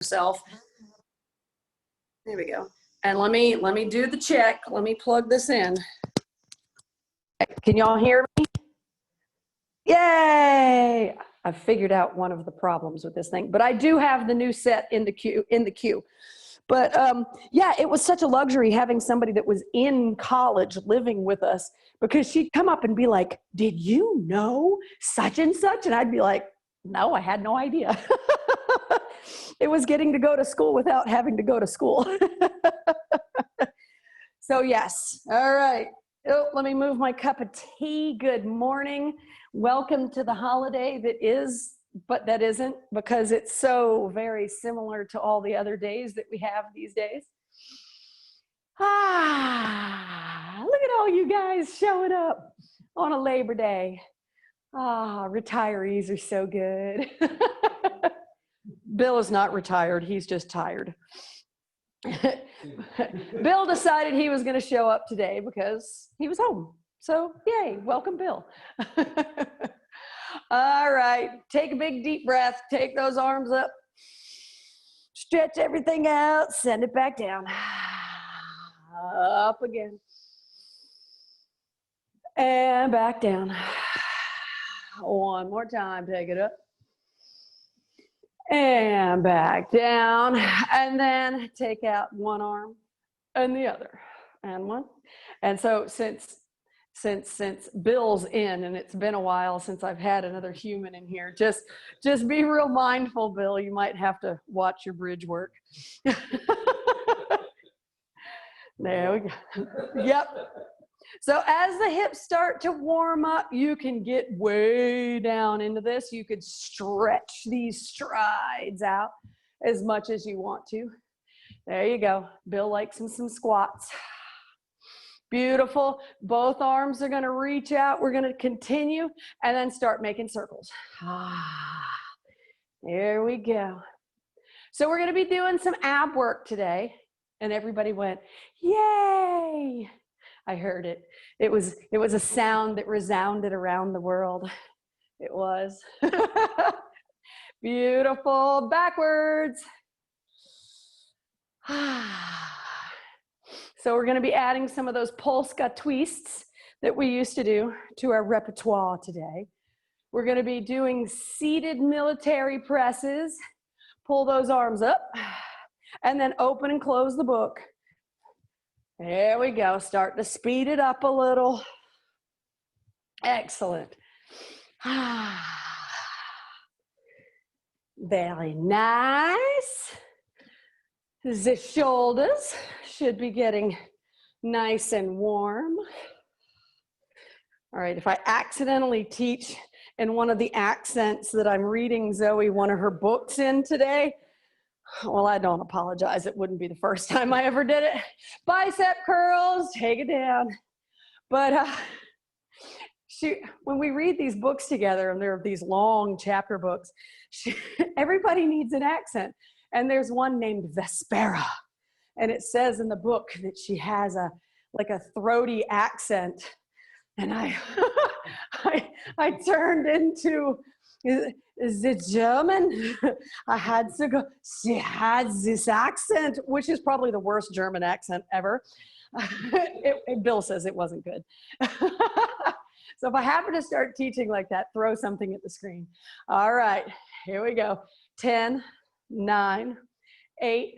yourself. There we go. And let me do the check. Let me plug this in. Can y'all hear me? Yay! I've figured out one of the problems with this thing, but I do have the new set in the queue. But yeah, it was such a luxury having somebody that was in college living with us, because she'd come up and be like, "Did you know such and such?" And I'd be like, "No, I had no idea." It was getting to go to school without having to go to school. So yes, all right. Oh, let me move my cup of tea. Good morning. Welcome to the holiday that is, but that isn't, because it's so very similar to all the other days that we have these days. Look at all you guys showing up on a Labor Day. Retirees are so good. Bill is not retired, he's just tired. Bill decided he was going to show up today because he was home. So yay, welcome Bill. All right, take a big deep breath, take those arms up, stretch everything out, send it back down, up again, and back down. One more time, take it up, and back down, and then take out one arm and the other, and one. And so since Bill's in, and it's been a while since I've had another human in here, just be real mindful, Bill. You might have to watch your bridge work. There we go. Yep. So as the hips start to warm up, you can get way down into this. You could stretch these strides out as much as you want to. There you go. Bill likes some squats. Beautiful. Both arms are going to reach out. We're going to continue and then start making circles. There we go. So we're going to be doing some ab work today. And everybody went, yay. I heard it. It was a sound that resounded around the world. It was. Beautiful. Backwards. So we're going to be adding some of those Polska twists that we used to do to our repertoire today. We're going to be doing seated military presses. Pull those arms up and then open and close the book. There we go. Start to speed it up a little. Excellent. Very nice. The shoulders should be getting nice and warm. All right, if I accidentally teach in one of the accents that I'm reading Zoe one of her books in today, well, I don't apologize. It wouldn't be the first time I ever did it. Bicep curls, take it down. But when we read these books together, and they're these long chapter books, everybody needs an accent. And there's one named Vespera. And it says in the book that she has like a throaty accent. And I turned into, is it German? I had to go, she had this accent, which is probably the worst German accent ever. Bill says it wasn't good. So if I happen to start teaching like that, throw something at the screen. All right, here we go. 10, 9, 8,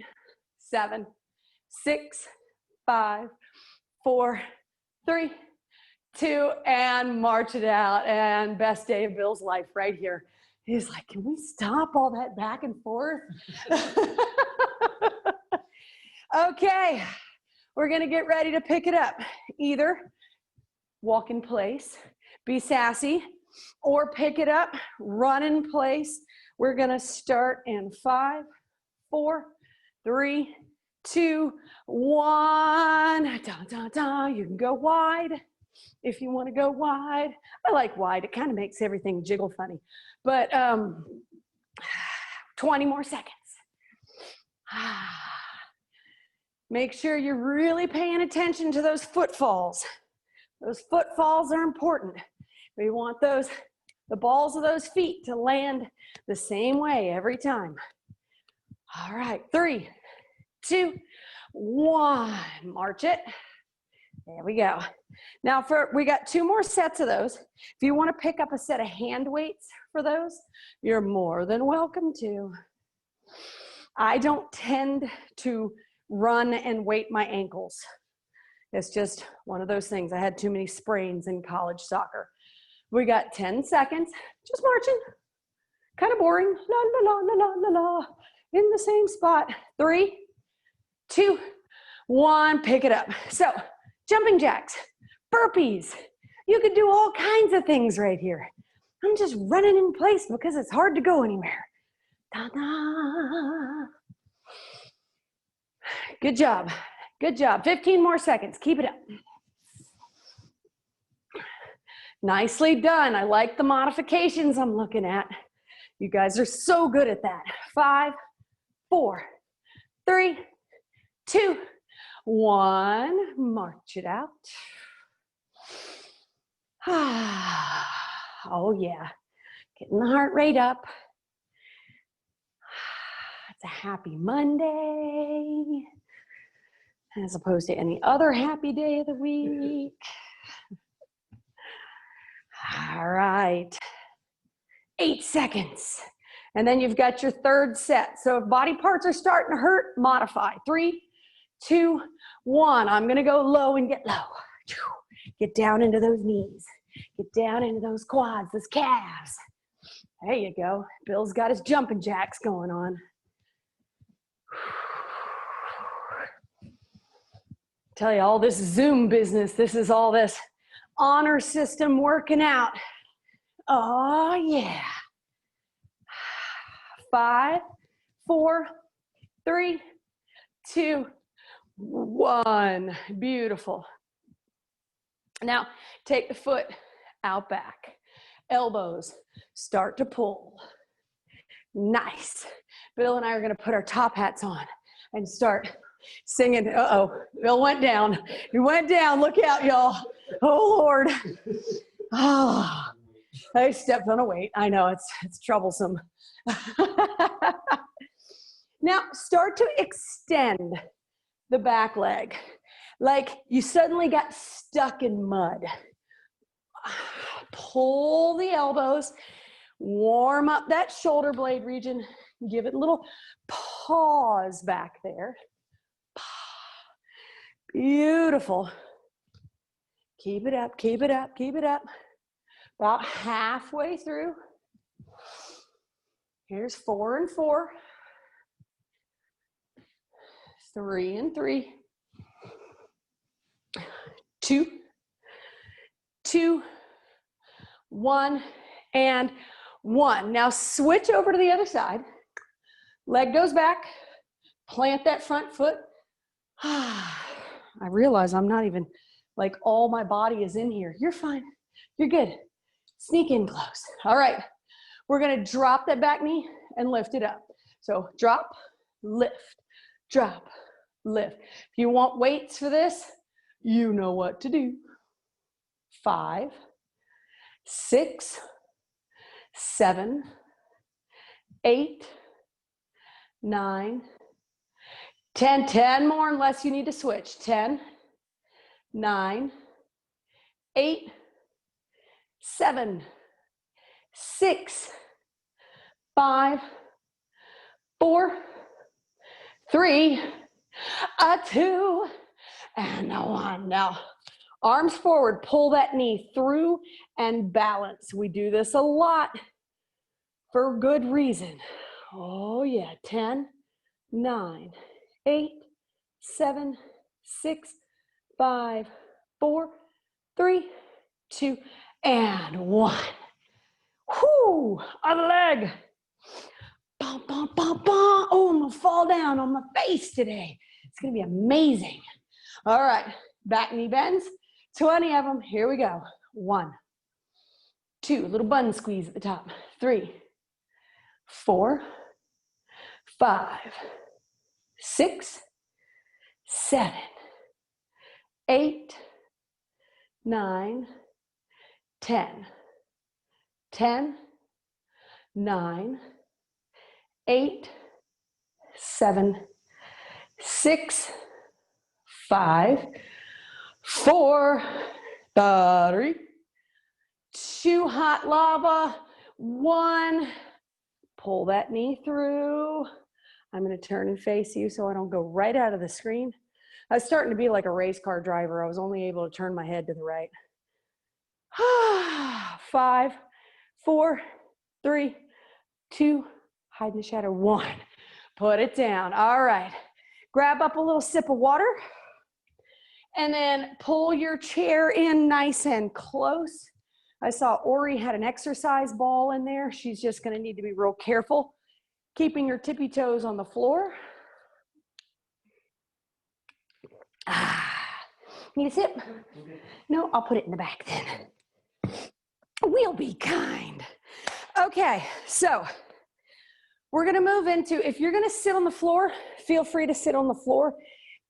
7, 6, 5, 4, 3, 2, and march it out. And best day of Bill's life right here. He's like, can we stop all that back and forth? Okay, we're gonna get ready to pick it up. Either walk in place, be sassy, or pick it up, run in place. We're gonna start in 5, 4, 3, 2, 1. Dun, dun, dun. You can go wide if you want to go wide. I like wide. It kind of makes everything jiggle funny. But 20 more seconds. Make sure you're really paying attention to those footfalls. Those footfalls are important. We want the balls of those feet to land the same way every time. All right, 3, 2, 1. March it. There we go. Now we got 2 more sets of those. If you want to pick up a set of hand weights for those, you're more than welcome to. I don't tend to run and weight my ankles. It's just one of those things. I had too many sprains in college soccer. We got 10 seconds, just marching. Kind of boring, la, la, la, la, la, la, la, in the same spot. 3, 2, 1, pick it up. So, jumping jacks, burpees. You could do all kinds of things right here. I'm just running in place because it's hard to go anywhere. Ta-da. Good job. Good job. 15 more seconds. Keep it up. Nicely done. I like the modifications I'm looking at. You guys are so good at that. 5, 4, 3, 2, 1. March it out. Oh yeah. Getting the heart rate up. It's a happy Monday, as opposed to any other happy day of the week. All right. 8 seconds. And then you've got your third set. So if body parts are starting to hurt, modify. 3, 2, 1. I'm going to go low and get low. Get down into those knees. Get down into those quads, those calves. There you go. Bill's got his jumping jacks going on. Tell you, all this Zoom business, this is all this honor system working out. Oh, yeah. 5, 4, 3, 2, 1. Beautiful. Now, take the foot out back. Elbows start to pull. Nice. Bill and I are going to put our top hats on and start singing. Uh-oh, Bill went down. He went down. Look out, y'all. Oh, Lord. Oh, I stepped on a weight. I know, it's troublesome. Now, start to extend the back leg. Like you suddenly got stuck in mud. Pull the elbows. Warm up that shoulder blade region. Give it a little pause back there. Beautiful. Keep it up, keep it up, keep it up. About halfway through. Here's 4 and 4. 3 and 3. 2, 2, 1, and 1. Now switch over to the other side. Leg goes back. Plant that front foot. I realize I'm not even, like, all my body is in here. You're fine. You're good. Sneak in close. All right. We're going to drop that back knee and lift it up. So drop, lift, drop, lift. If you want weights for this, you know what to do. 5, 6, 7, 8, 9, 10. 10 more unless you need to switch. 10, 9, 8, 7, 6, 5, 4, 3, 2, and 1. Now, arms forward, pull that knee through and balance. We do this a lot for good reason. Oh yeah, 10, 9, 8, 7, 6, 5, 4, 3, 2, and 1. Whoo, other leg. Bum, bum, bum, bum. Oh, I'm gonna fall down on my face today. It's gonna be amazing. All right, back knee bends, 20 of them. Here we go. 1, 2, little bun squeeze at the top. 3, 4, 5, 6, 7, 8, 9, 10. 10, 9, 8, 7, 6, 5, 4, 3, 2, hot lava, 1. Pull that knee through. I'm going to turn and face you so I don't go right out of the screen. I was starting to be like a race car driver. I was only able to turn my head to the right. 5, 4, 3, 2, hide in the shadow, 1. Put it down. All right. Grab up a little sip of water and then pull your chair in nice and close. I saw Ori had an exercise ball in there. She's just going to need to be real careful, keeping your tippy toes on the floor. Need a sip? No, I'll put it in the back then. We'll be kind. Okay, so we're going to move into, if you're going to sit on the floor, feel free to sit on the floor.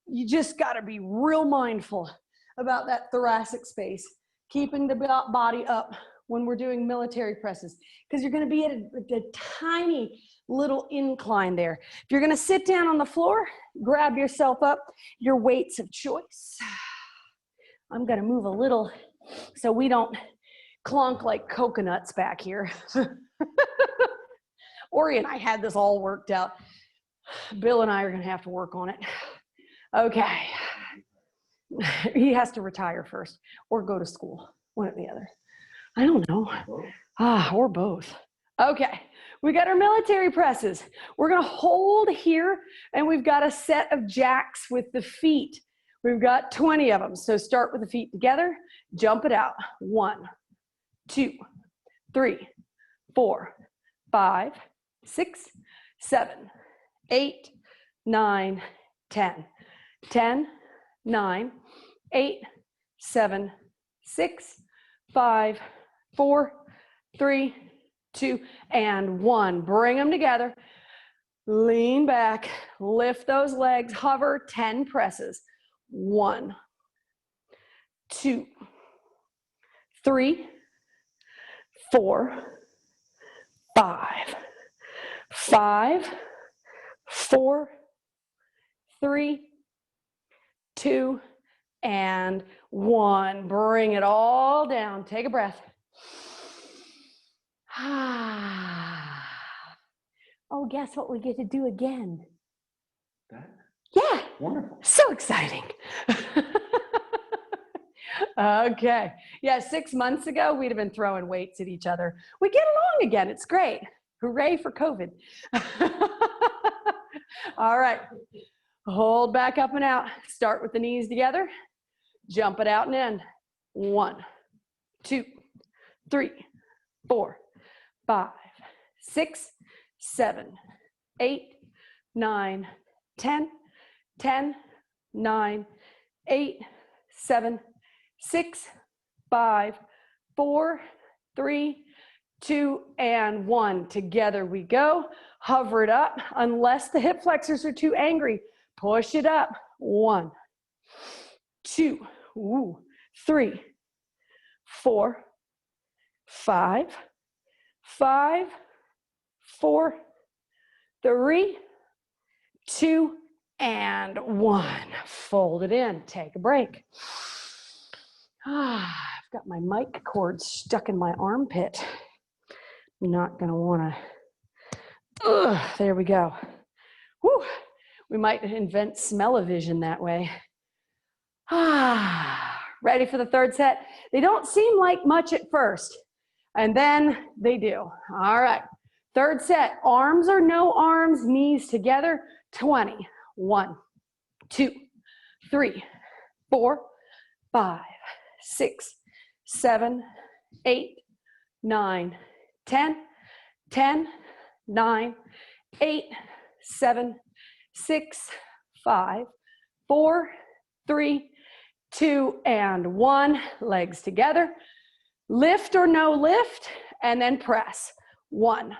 You just got to be real mindful about that thoracic space, keeping the body up when we're doing military presses, because you're going to be at a tiny little incline there. If you're going to sit down on the floor, grab yourself up, your weights of choice. I'm going to move a little so we don't clunk like coconuts back here. Ori and I had this all worked out. Bill and I are going to have to work on it. Okay. He has to retire first or go to school, one or the other. I don't know. Or both. Okay, we got our military presses. We're going to hold here, and we've got a set of jacks with the feet. We've got 20 of them. So start with the feet together, jump it out. 1, 2, 3, 4, 5, 6, 7, 8, 9, 10. 10, 9, 8, 7, 6, 5, 4, 3, 2, and 1. Bring them together. Lean back, lift those legs, hover 10 presses. 1, 2, 3, 4, 5, 5, 4, 3, 2, and 1. Bring it all down. Take a breath. Oh, guess what we get to do again? That? Yeah. Wonderful. So exciting. Okay. Yeah, 6 months ago, we'd have been throwing weights at each other. We get along again. It's great. Hooray for COVID. All right. Hold back up and out. Start with the knees together. Jump it out and in. 1, 2, 3, 4, 5, 6, 7, 8, 9, 10, 10, 9, 8, 7, 6, 5, 4, 3, 2, and 1. Together we go. Hover it up. Unless the hip flexors are too angry, push it up. 1, 2, 3, 4, 5, 5, 4, 3, 2, and 1. Fold it in. Take a break. I've got my mic cord stuck in my armpit. I'm not going to want to. There we go. Whew. We might invent smell-o-vision that way. Ready for the third set? They don't seem like much at first, and then they do. All right. Third set, arms or no arms, knees together, 20. 1, 2, 3, 4, 5, 6, 7, 8, 9, 10, 10, 9, 8, 7, 6, 5, 4, 3, 2, and 1. Legs together. Lift or no lift, and then press. 1,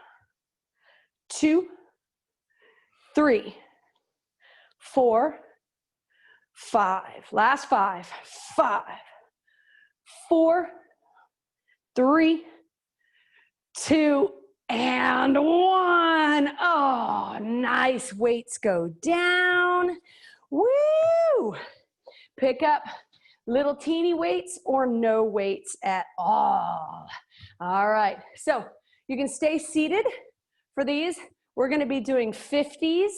2, 3, 4, 5. Last 5. 5, 4, 3, 2, and 1. Oh, nice. Weights go down. Woo! Pick up little teeny weights or no weights at all. All right, so you can stay seated for these. We're gonna be doing 50s,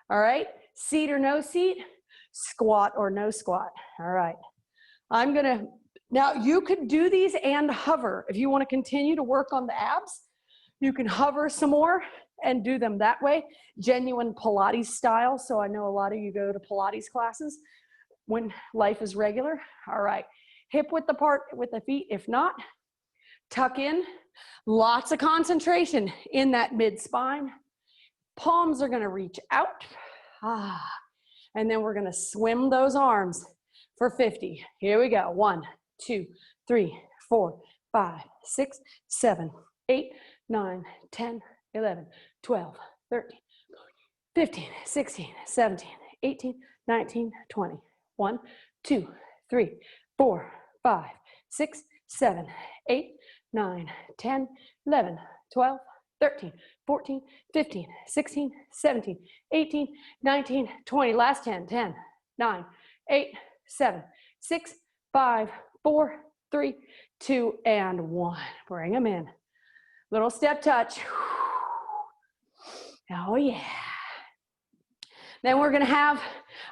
all right? Seat or no seat, squat or no squat, all right. Now you could do these and hover. If you wanna continue to work on the abs, you can hover some more and do them that way, genuine Pilates style. So I know a lot of you go to Pilates classes when life is regular. All right, hip width apart with the feet. If not, tuck in. Lots of concentration in that mid spine. Palms are gonna reach out. And then we're gonna swim those arms for 50. Here we go. 1, 2, 3, 4, 5, 6, 7, 8, 9, 10, 11, 12, 13, 15, 16, 17, 18, 19, 20. 1, 2, 3, 4, 5, 6, 7, 8, 9, 10, 11, 12, 13, 14, 15, 16, 17, 18, 19, 20. Last 10, 10, 9, 8, 7, 6, 5, 4, 3, 2, and 1. Bring them in. Little step touch. Oh yeah. Then we're gonna have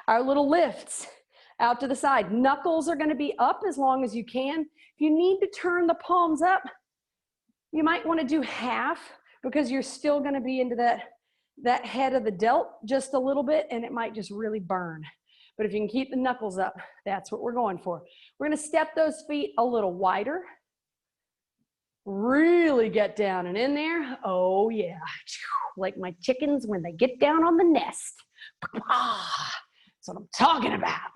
our little lifts out to the side. Knuckles are gonna be up as long as you can. If you need to turn the palms up, you might wanna do half because you're still gonna be into that head of the delt just a little bit and it might just really burn. But if you can keep the knuckles up, that's what we're going for. We're gonna step those feet a little wider. Really get down and in there. Oh yeah, like my chickens when they get down on the nest. That's what I'm talking about.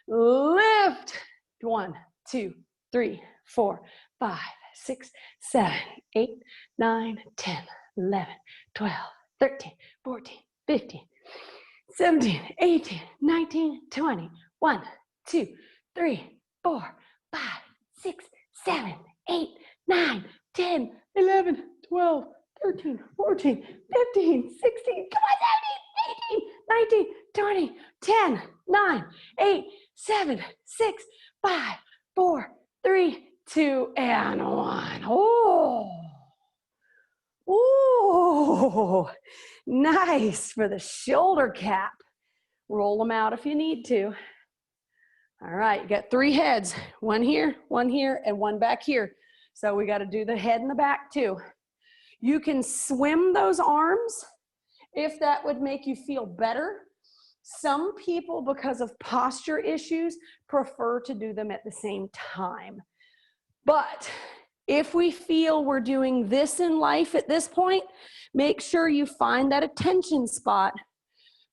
Lift. 1, 2, 3, 4, 5, 6, 7, 8, 9, 10, 11, 12, 13, 14, 15, 17, 18, 19, 20. 1, 2, 3, 4, 5, 6, 7, 8, 9, 10, 11, 12, 13, 14, 15, 16, come on, 17, 18, 19, 20, 10, 9, 8, 7, 6, 5, 4, 3, 2, and 1. Oh, oh, nice for the shoulder cap. Roll them out if you need to. All right, you got 3 heads, one here, and one back here. So we got to do the head and the back too. You can swim those arms if that would make you feel better. Some people, because of posture issues, prefer to do them at the same time. But if we feel we're doing this in life at this point, make sure you find that attention spot,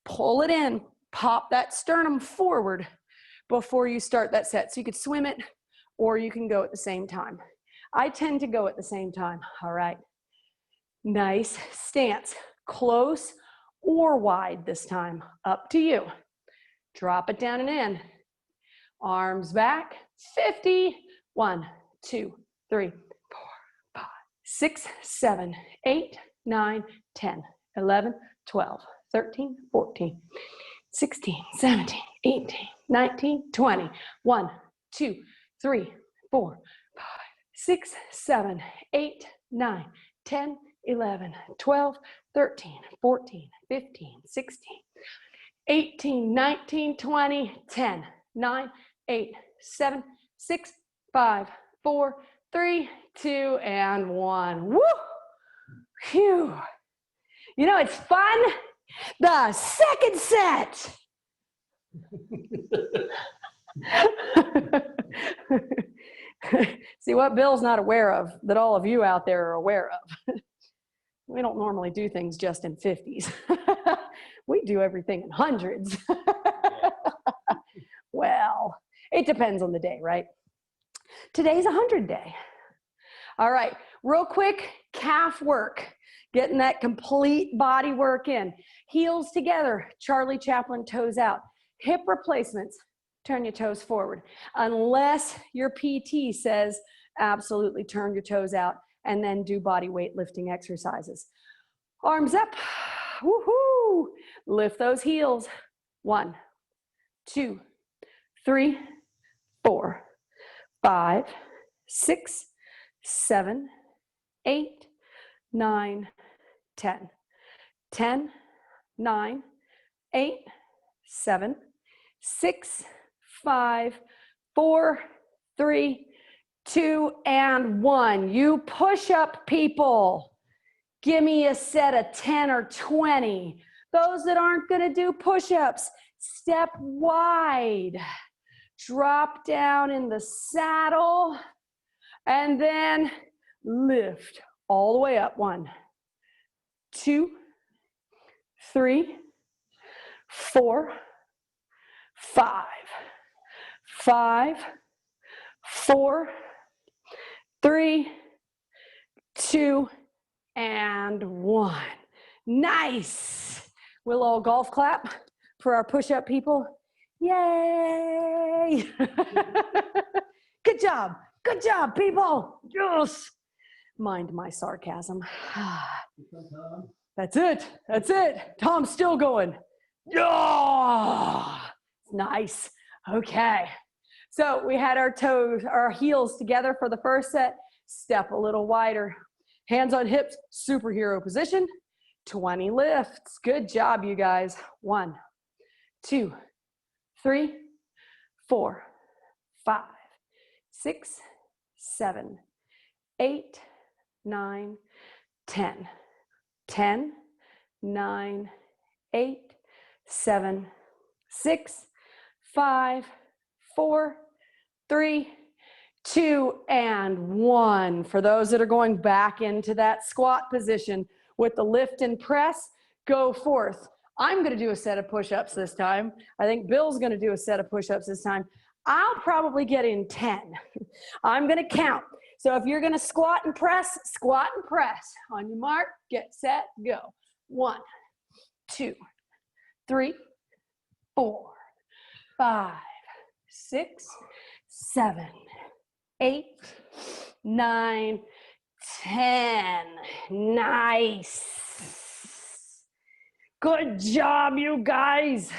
pull it in, pop that sternum forward before you start that set. So you could swim it or you can go at the same time. I tend to go at the same time. All right. Nice stance. Close or wide this time. Up to you. Drop it down and in. Arms back. 50. 1, 2, 3, 4, 5, 6, 7, 8, 9, 10, 11, 12, 13, 14, 16, 17, 18, 19, 20. 1, 2, 3, 4, 5, 6, 7, 8, 9, 10, 11, 12, 13, 14, 15, 16, 18, 19, 20, 10, 9, 8, 7, 6, 5, 4, 3, 2, and 1. Woo! Phew. You know, it's fun. The second set. See what Bill's not aware of that all of you out there are aware of. We don't normally do things just in 50s. We do everything in hundreds. Well, it depends on the day, right? Today's 100 day. All right, real quick, calf work. Getting that complete body work in. Heels together, Charlie Chaplin, toes out. Hip replacements, turn your toes forward. Unless your PT says absolutely turn your toes out. and then do body weight lifting exercises. Arms up. Woohoo! Lift those heels. 1, 2, 3, 4, 5, 6, 7, 8, 9, 10. 10, 9, 8, 7, 6, 5, 4, 3, 2, and 1. You push up, people. Give me a set of 10 or 20. Those that aren't going to do push-ups, step wide. Drop down in the saddle, and then lift all the way up. 1, 2, 3, 4, 5, 5, 4, 3, 2, and 1. Nice. We'll all golf clap for our push-up people. Yay. Good job. Good job, people. Yes. Mind my sarcasm. That's it. That's it. Tom's still going. Yeah. Nice. Okay. So we had our toes, our heels together for the first set. Step a little wider. Hands on hips, superhero position. 20 lifts. Good job, you guys. 1, 2, 3, 4, 5, 6, 7, 8, 9, 10. 10, 9, 8, 7, 6, 5, 4, 3, 2, and 1. For those that are going back into that squat position with the lift and press, go forth. I'm going to do a set of push-ups this time. I think Bill's going to do a set of push-ups this time. I'll probably get in 10. I'm going to count. So if you're going to squat and press. On your mark, get set, go. 1, 2, 3, 4, 5, 6, 7, 8, 9, 10. Nice. Good job, you guys.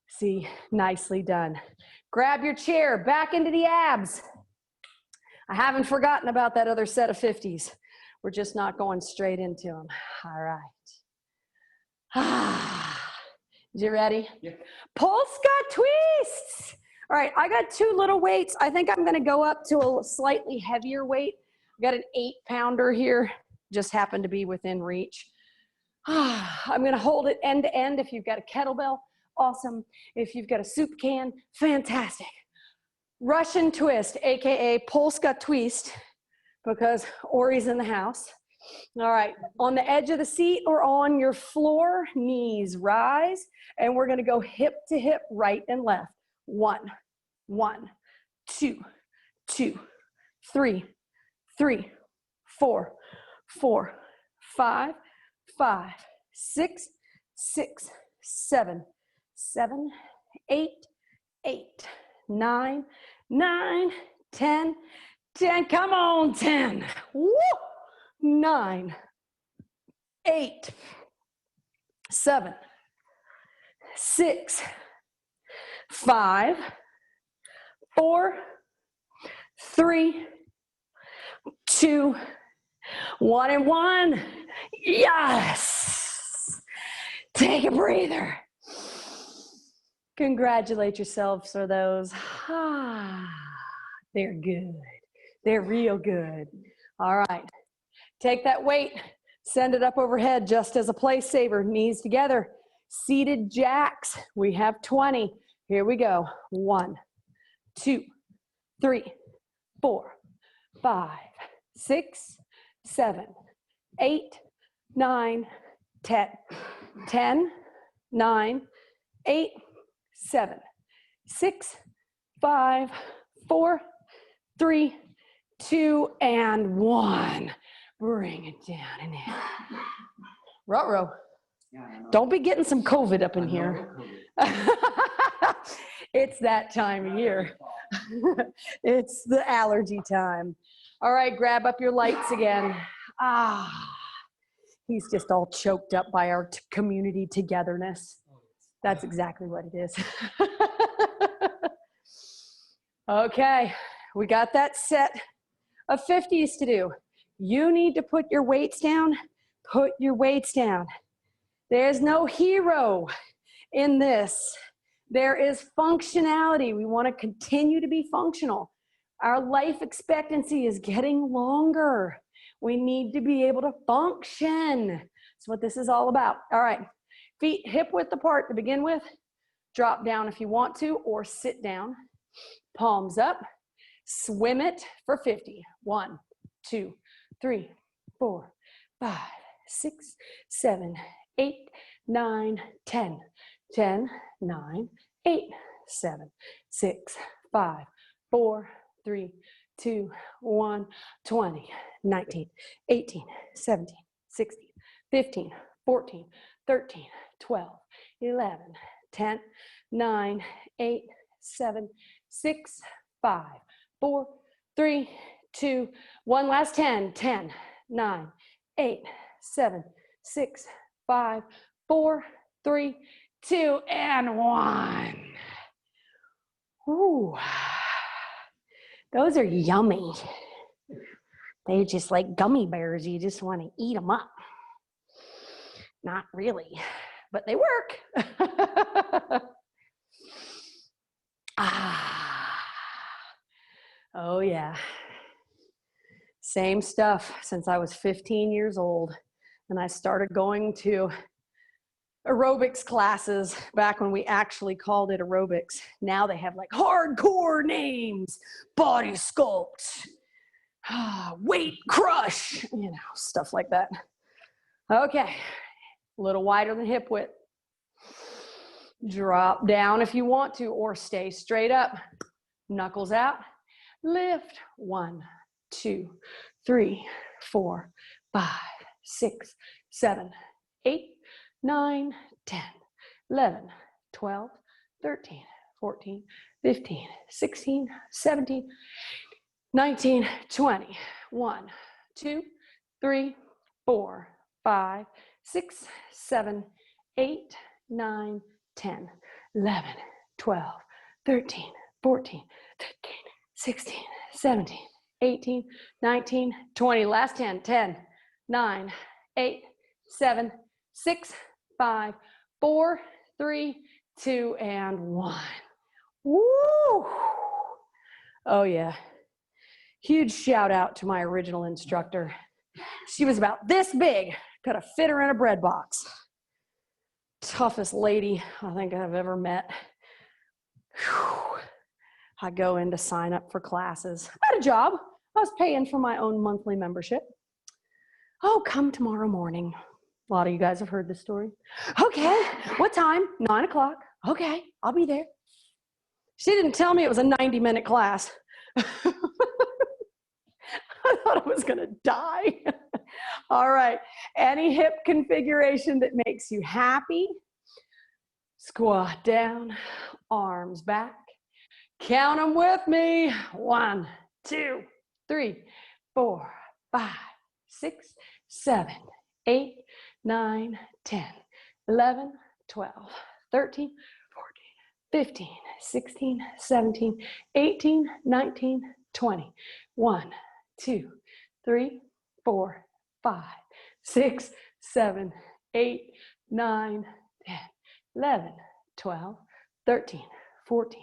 See, nicely done. Grab your chair, back into the abs. I haven't forgotten about that other set of 50s. We're just not going straight into them. All right. You ready? Yeah. Polska twists. All right, I got 2 little weights. I think I'm gonna go up to a slightly heavier weight. I got an 8-pounder here, just happened to be within reach. I'm gonna hold it end to end. If you've got a kettlebell, awesome. If you've got a soup can, fantastic. Russian twist, AKA Polska twist, because Ori's in the house. All right, on the edge of the seat or on your floor, knees rise, and we're gonna go hip to hip, right and left. 1, 1, 2, 2, 3, 3, 4, 4, 5, 5, 6, 6, 7, 7, 8, 8, 9, 9, 10, 10. Come on, 10. Woo! 9, 8, 7, 6, 5, 4, 3, 2, 1, and 1. Yes! Take a breather. Congratulate yourselves for those. They're good. They're real good. All right. Take that weight, send it up overhead just as a place saver, knees together. Seated jacks, we have 20. Here we go. 1, 2, 3, 4, 5, 6, 7, 8, 9, 10. 10, 9, 8, 7, 6, 5, 4, 3, 2, and 1. Bring it down and in. Ruh-roh. Don't be getting some COVID up in here. It's that time of year. It's the allergy time. All right, grab up your lights again. Ah, he's just all choked up by our community togetherness. That's exactly what it is. Okay, we got that set of 50s to do. You need to put your weights down. Put your weights down. There's no hero in this. There is functionality. We want to continue to be functional. Our life expectancy is getting longer. We need to be able to function. That's what this is all about. All right, feet hip width apart to begin with. Drop down if you want to, or sit down. Palms up. Swim it for 50. 1, 2, 3, 4, 5, 6, 7, 8, 9, 10. 10, 9, 8, 7, 6, 5, 4, 3, 2, 1, 20, 19, 18, 17, 16, 15, 14, 13, 12, 11, 10, 9, 8, 7, 6, 5, 4, 3, 2, 1. Last 10, 10, 9, 8, 7, 6, 5, 4, 3, 2, and 1. Ooh, those are yummy. They're just like gummy bears. You just want to eat them up. Not really, but they work. Oh yeah. Same stuff since I was 15 years old, and I started going to aerobics classes back when we actually called it aerobics. Now they have like hardcore names, body sculpt, weight crush, you know, stuff like that. Okay, a little wider than hip width. Drop down if you want to, or stay straight up. Knuckles out. Lift. 1, 2, 3, 4, 5, 6, 7, 8, 9, 10, 11, 12, 13, 14, 15, 16, 17, 19, 20. 1, 2, 3, 4, 5, 6, 7, 8, 9, 10, 11, 12, 13, 14, 15, 16, 17, 18, 19, 20. Last 10, 10, 9, 8, 7, 6, 5, 4, 3, 2, and 1. Woo! Oh yeah. Huge shout out to my original instructor. She was about this big. Could have fit her in a bread box. Toughest lady I think I've ever met. Whew. I go in to sign up for classes. I had a job. I was paying for my own monthly membership. Oh, come tomorrow morning. A lot of you guys have heard this story. Okay, what time? 9 o'clock. Okay, I'll be there. She didn't tell me it was a 90-minute class. I thought I was gonna die. All right, any hip configuration that makes you happy. Squat down, arms back. Count them with me. 1, 2, 3, 4, 5, 6, 7, 8, 9, 10, 11, 12, 13, 14, 15, 16, 17, 18, 19, 20. 1, 2, 3, 4, 5, 6, 7, 8, 9, 10, 11, 12, 13, 14,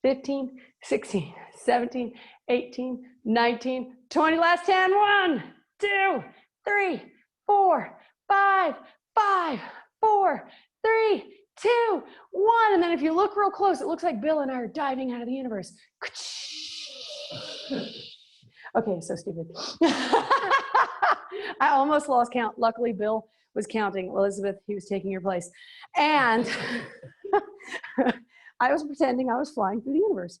15, 16, 17, 18, 19, 20. Last 10. 1, 2, 3, 4, 5, 5, 4, 3, 2, 1. And then if you look real close, it looks like Bill and I are diving out of the universe. Okay, so stupid. I almost lost count. Luckily, Bill was counting. Elizabeth, he was taking your place. And I was pretending I was flying through the universe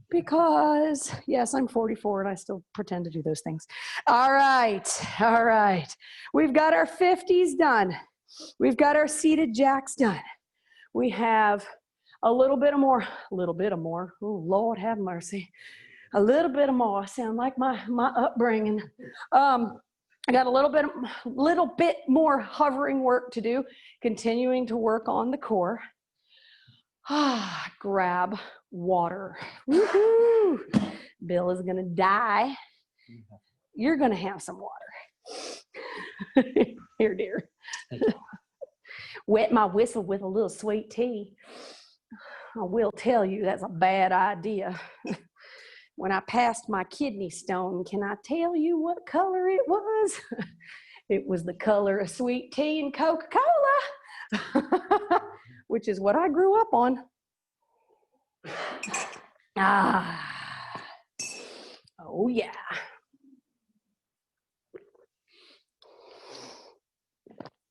because, yes, I'm 44 and I still pretend to do those things. All right, all right. We've got our 50s done. We've got our seated jacks done. We have A little bit of more, a little bit of more. Oh, Lord have mercy. A little bit of more. I sound like my upbringing. I got a little bit more hovering work to do, continuing to work on the core. Grab water. Woo-hoo. Bill is going to die. You're going to have some water. Here, dear. Wet my whistle with a little sweet tea. I will tell you that's a bad idea. When I passed my kidney stone, can I tell you what color it was? It was the color of sweet tea and Coca-Cola, which is what I grew up on. Oh yeah.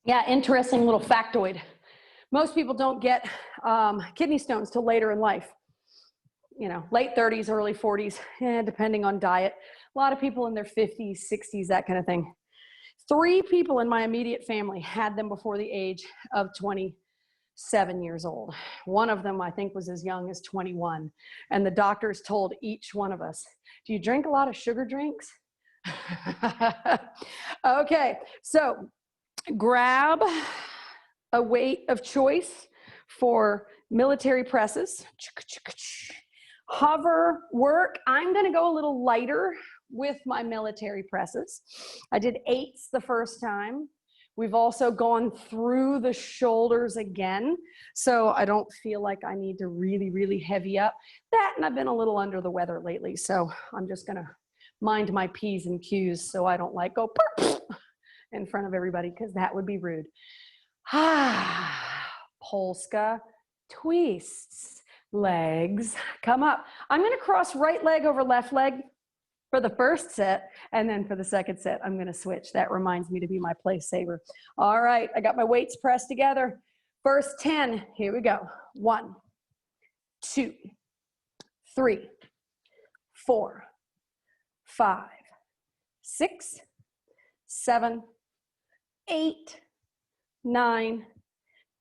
Yeah, interesting little factoid. Most people don't get kidney stones till later in life. You know, late 30s, early 40s, depending on diet. A lot of people in their 50s, 60s, that kind of thing. 3 people in my immediate family had them before the age of 27 years old. One of them, I think, was as young as 21. And the doctors told each one of us, do you drink a lot of sugar drinks? Okay, so grab a weight of choice for military presses. Hover work. I'm going to go a little lighter with my military presses. I did 8s the first time. We've also gone through the shoulders again, so I don't feel like I need to really, really heavy up. That, and I've been a little under the weather lately, so I'm just going to mind my P's and Q's so I don't like go in front of everybody, because that would be rude. Polska twists. Legs come up. I'm going to cross right leg over left leg for the first set, and then for the second set, I'm going to switch. That reminds me to be my place saver. All right, I got my weights pressed together. First 10, here we go. 1, 2, 3, 4, 5, 6, 7, 8, 9,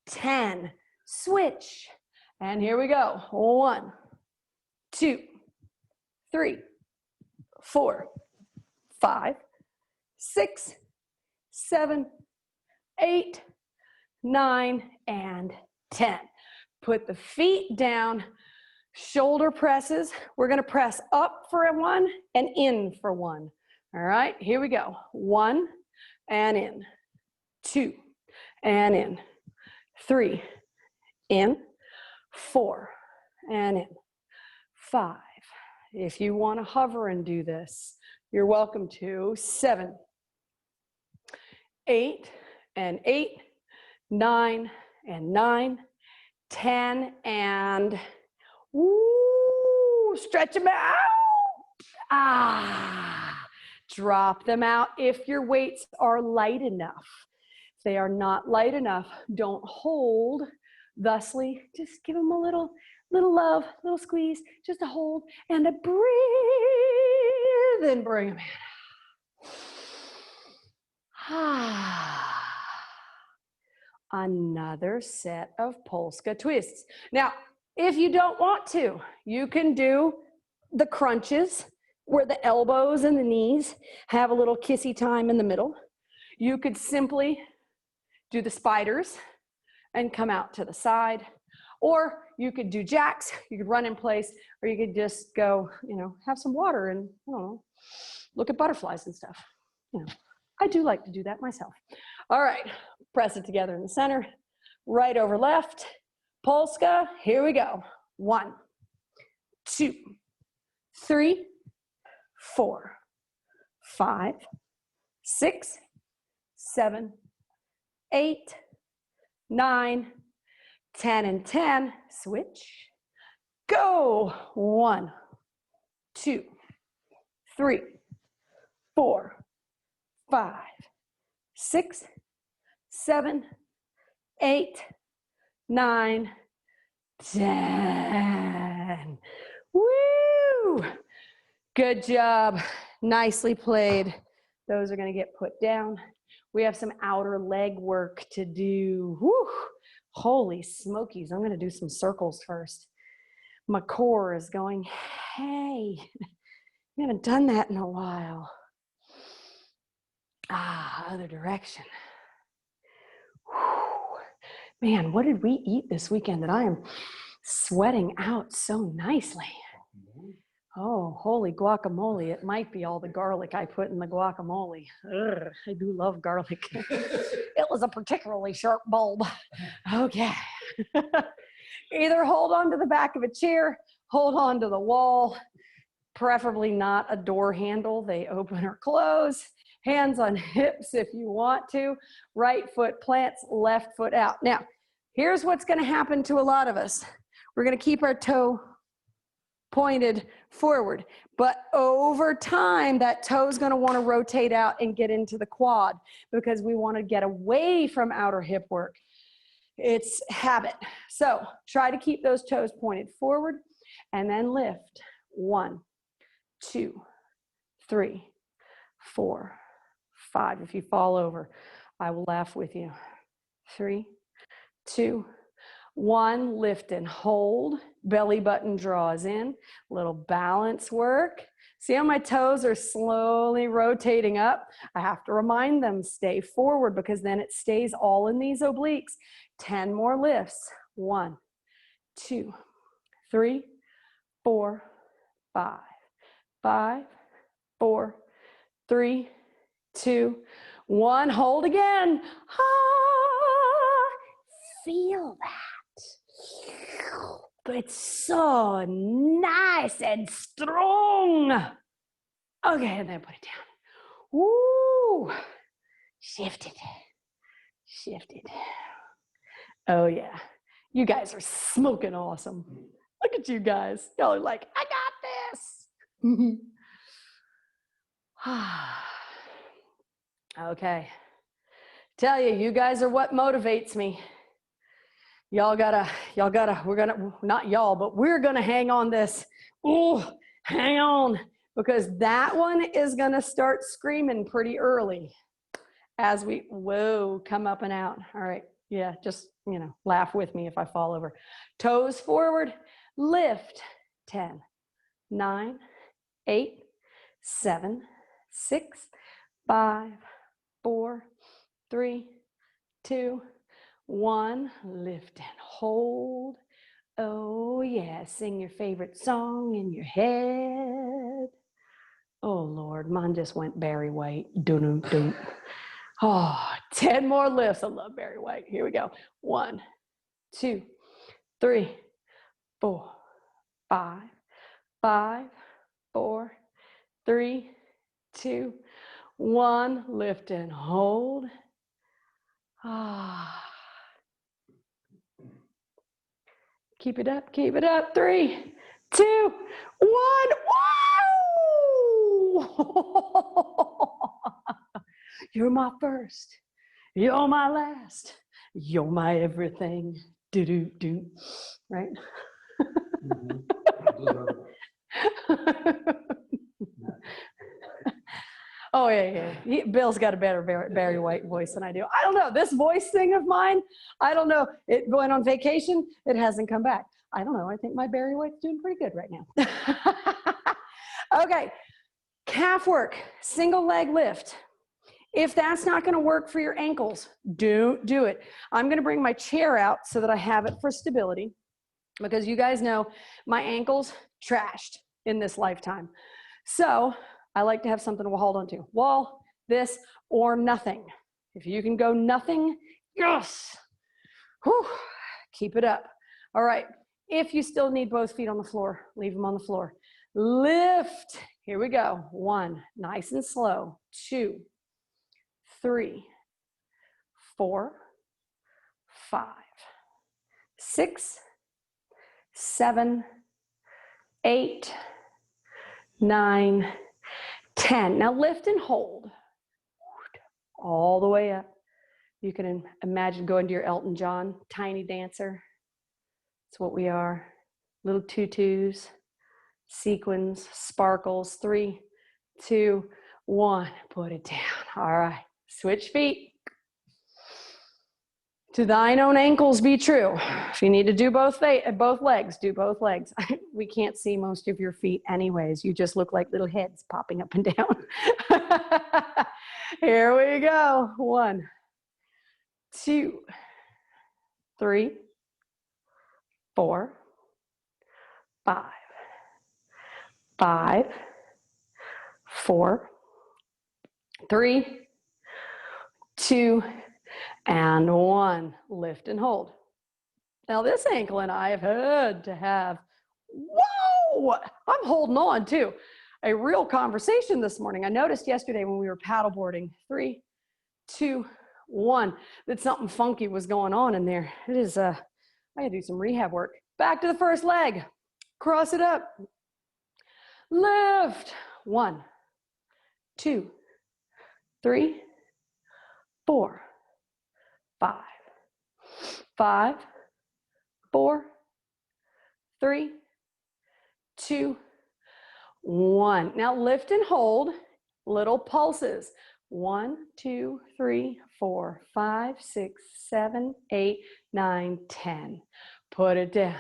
10. Switch. And here we go. 1, 2, 3, 4, 5, 6, 7, 8, 9, and 10. Put the feet down, shoulder presses. We're going to press up for 1 and in for 1. All right, here we go. 1 and in, 2 and in, 3 in, 4 and in, 5. If you want to hover and do this, you're welcome to. 7, 8 and 8, 9 and 9, 10 and stretch them out. Drop them out if your weights are light enough. If they are not light enough, don't hold. Thusly, just give them a little love, little squeeze, just a hold and a breathe, and bring them in. Another set of Polska twists. Now, if you don't want to, you can do the crunches where the elbows and the knees have a little kissy time in the middle. You could simply do the spiders and come out to the side. Or you could do jacks, you could run in place, or you could just go, have some water and, look at butterflies and stuff. I do like to do that myself. All right, press it together in the center, right over left. Polska, here we go. 1, 2, 3, 4, 5, 6, 7, 8, 9, 10 and 10, switch, go. 1, 2, 3, 4, 5, 6, 7, 8, 9, 10. Woo! Good job. Nicely played. Those are going to get put down. We have some outer leg work to do. Woo! Holy smokies, I'm gonna do some circles first. My core is going, hey, we haven't done that in a while. Other direction. Whew. Man, what did we eat this weekend that I am sweating out so nicely? Oh, holy guacamole. It might be all the garlic I put in the guacamole. Ugh, I do love garlic. It was a particularly sharp bulb. Okay. Either hold on to the back of a chair, hold on to the wall, preferably not a door handle. They open or close. Hands on hips if you want to. Right foot plants, left foot out. Now, here's what's going to happen to a lot of us. We're going to keep our toe pointed forward, but over time that toe is going to want to rotate out and get into the quad because we want to get away from outer hip work. It's habit. So try to keep those toes pointed forward and then lift. 1, 2, 3, 4, 5. If you fall over, I will laugh with you. 3, 2, 1, lift and hold. Belly button draws in. Little balance work. See how my toes are slowly rotating up? I have to remind them, stay forward because then it stays all in these obliques. 10 more lifts. 1, 2, 3, 4, 5. 5, 4, 3, 2, 1. Hold again. Feel that. It's so nice and strong. Okay, and then put it down. Woo! Shift it. Shift it. Oh yeah. You guys are smoking awesome. Look at you guys. Y'all are like, I got this. Okay. Tell you, you guys are what motivates me. Y'all gotta, we're gonna hang on this. Ooh, hang on, because that one is gonna start screaming pretty early as we, come up and out. All right, yeah, just, laugh with me if I fall over. Toes forward, lift. 10, 9, 8, 7, 6, 5, 4, 3, 2, 1. Lift and hold. Oh yeah, sing your favorite song in your head. Oh Lord, mine just went Barry White. Doo-doo-doo. Oh, 10 more lifts. I love Barry White. Here we go. 1, 2, 3, 4, 5, 5, 4, 3, 2, 1. Lift and hold. Keep it up, keep it up. 3, 2, 1. Woo! You're my first. You're my last. You're my everything. Do-do-do. Right? Oh, yeah. Bill's got a better Barry White voice than I do. I don't know. This voice thing of mine, I don't know. It went on vacation. It hasn't come back. I don't know. I think my Barry White's doing pretty good right now. Okay. Calf work, single leg lift. If that's not going to work for your ankles, do it. I'm going to bring my chair out so that I have it for stability, because you guys know my ankles trashed in this lifetime. So I like to have something to hold on to. Wall, this, or nothing. If you can go nothing, yes. Whew. Keep it up. All right. If you still need both feet on the floor, leave them on the floor. Lift. Here we go. 1, nice and slow. 2, 3, 4, 5, 6, 7, 8, 9, 10. Now lift and hold all the way up. You can imagine going to your Elton John, tiny dancer. That's what we are. Little tutus, sequins, sparkles. 3, 2, 1. Put it down. All right. Switch feet. To thine own ankles be true. If you need to do both legs, do both legs. We can't see most of your feet anyways. You just look like little heads popping up and down. Here we go. 1, 2, 3, 4, 5, 5, 4, 3, 2, and 1. Lift and hold. Now this ankle and I have had to have, whoa, I'm holding on too. A real conversation this morning. I noticed yesterday when we were paddleboarding, 3, 2, 1, that something funky was going on in there. It is, I gotta do some rehab work. Back to the first leg. Cross it up. Lift. 1, 2, 3, 4, 5, 5, 4, 3, 2, 1. Now lift and hold, little pulses. 1, 2, 3, 4, 5, 6, 7, 8, 9, 10. Put it down.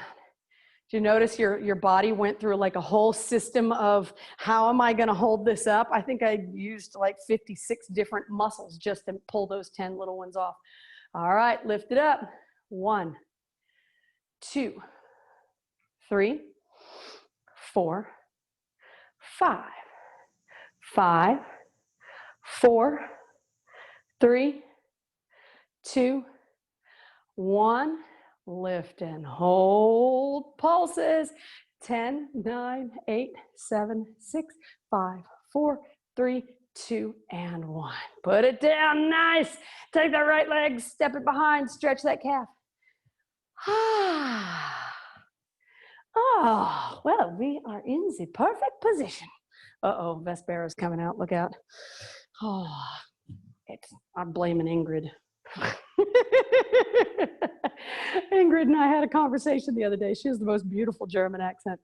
Do you notice your body went through like a whole system of how am I going to hold this up? I think I used like 56 different muscles just to pull those 10 little ones off. All right, lift it up. 1, 2, 3, 4, 5, 5, 4, 3, 2, 1. Lift and hold. Pulses. 10, 9, 8, 7, 6, 5, 4, 3, 2, and 1. Put it down. Nice. Take that right leg, step it behind, stretch that calf. Oh, well, we are in the perfect position. Uh-oh, Vespera's coming out. Look out. Oh, I'm blaming Ingrid. Ingrid and I had a conversation the other day. She has the most beautiful German accent.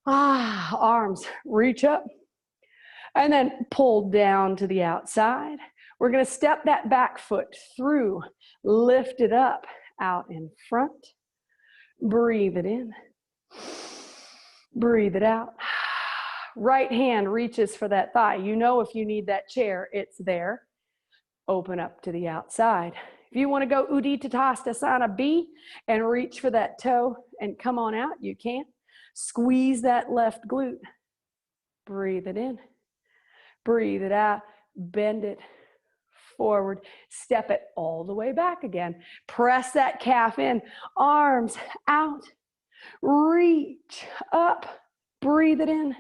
Arms, reach up, and then pull down to the outside. We're going to step that back foot through, lift it up, out in front. Breathe it in. Breathe it out. Right hand reaches for that thigh. You know if you need that chair, it's there. Open up to the outside. If you want to go Udita Tasana B and reach for that toe and come on out, you can. Squeeze that left glute. Breathe it in. Breathe it out. Bend it forward. Step it all the way back again. Press that calf in. Arms out. Reach up. Breathe it in.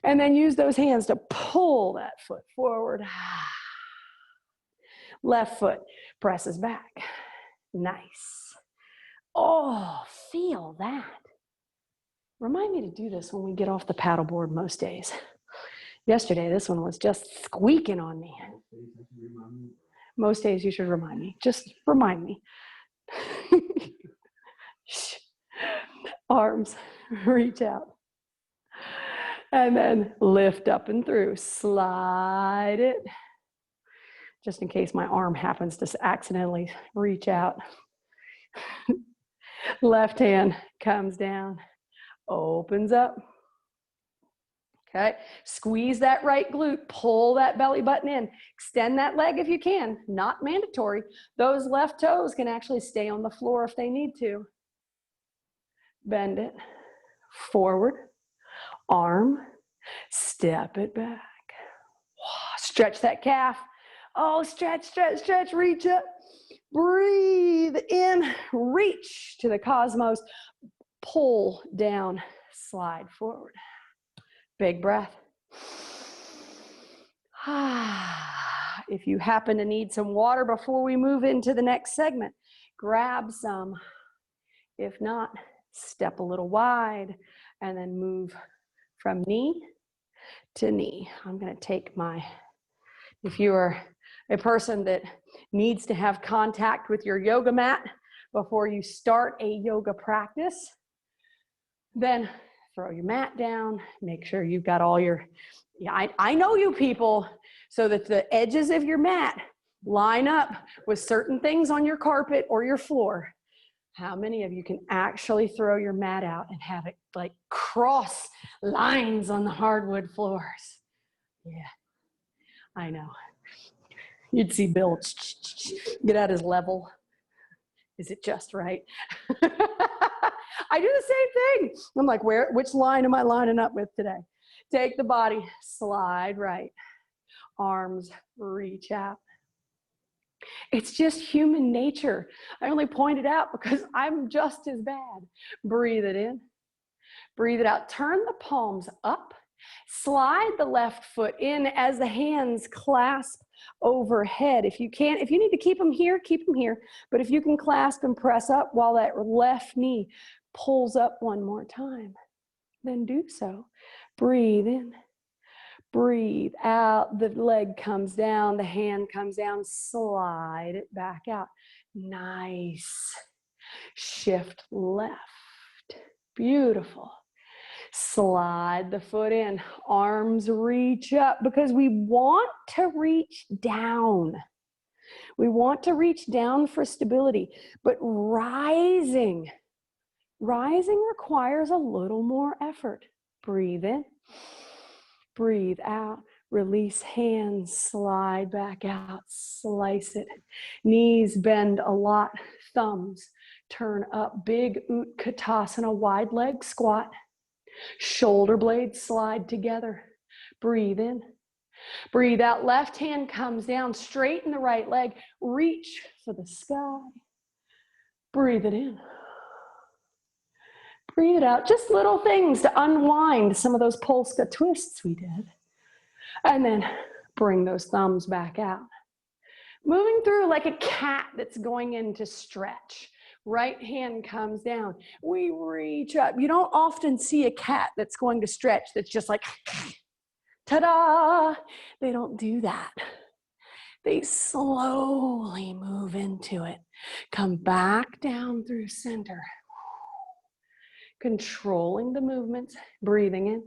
And then use those hands to pull that foot forward. Left foot presses back. Nice. Oh, feel that. Remind me to do this when we get off the paddleboard most days. Yesterday, this one was just squeaking on me. Most days you should remind me. Just remind me. Arms, reach out. And then lift up and through. Slide it. Just in case my arm happens to accidentally reach out. Left hand comes down, opens up. Okay, squeeze that right glute, pull that belly button in, extend that leg if you can, not mandatory. Those left toes can actually stay on the floor if they need to. Bend it, forward, arm, step it back. Stretch that calf. Oh, stretch, stretch, stretch, reach up. Breathe in, reach to the cosmos. Pull down, slide forward. Big breath. If you happen to need some water before we move into the next segment, grab some. If not, step a little wide and then move from knee to knee. I'm going to take my, if you are a person that needs to have contact with your yoga mat before you start a yoga practice, then throw your mat down, make sure you've got all your, I know you people, so that the edges of your mat line up with certain things on your carpet or your floor. How many of you can actually throw your mat out and have it like cross lines on the hardwood floors? Yeah, I know. You'd see Bill get at his level. Is it just right? I do the same thing. I'm like, which line am I lining up with today? Take the body, slide right. Arms reach out. It's just human nature. I only point it out because I'm just as bad. Breathe it in. Breathe it out. Turn the palms up. Slide the left foot in as the hands clasp overhead. If you need to keep them here, keep them here. But if you can clasp and press up while that left knee pulls up one more time, then do so. Breathe in. Breathe out. The leg comes down. The hand comes down. Slide it back out. Nice. Shift left. Beautiful. Slide the foot in, arms reach up because we want to reach down. We want to reach down for stability, but rising requires a little more effort. Breathe in, breathe out, release hands, slide back out, slice it. Knees bend a lot, thumbs turn up, big Utkatasana, wide leg squat. Shoulder blades slide together. Breathe in. Breathe out. Left hand comes down. Straighten the right leg. Reach for the sky. Breathe it in. Breathe it out. Just little things to unwind some of those Polska twists we did. And then bring those thumbs back out. Moving through like a cat that's going into stretch. Right hand comes down. We reach up. You don't often see a cat that's going to stretch that's just like, ta-da! They don't do that. They slowly move into it. Come back down through center. Controlling the movements. Breathing in.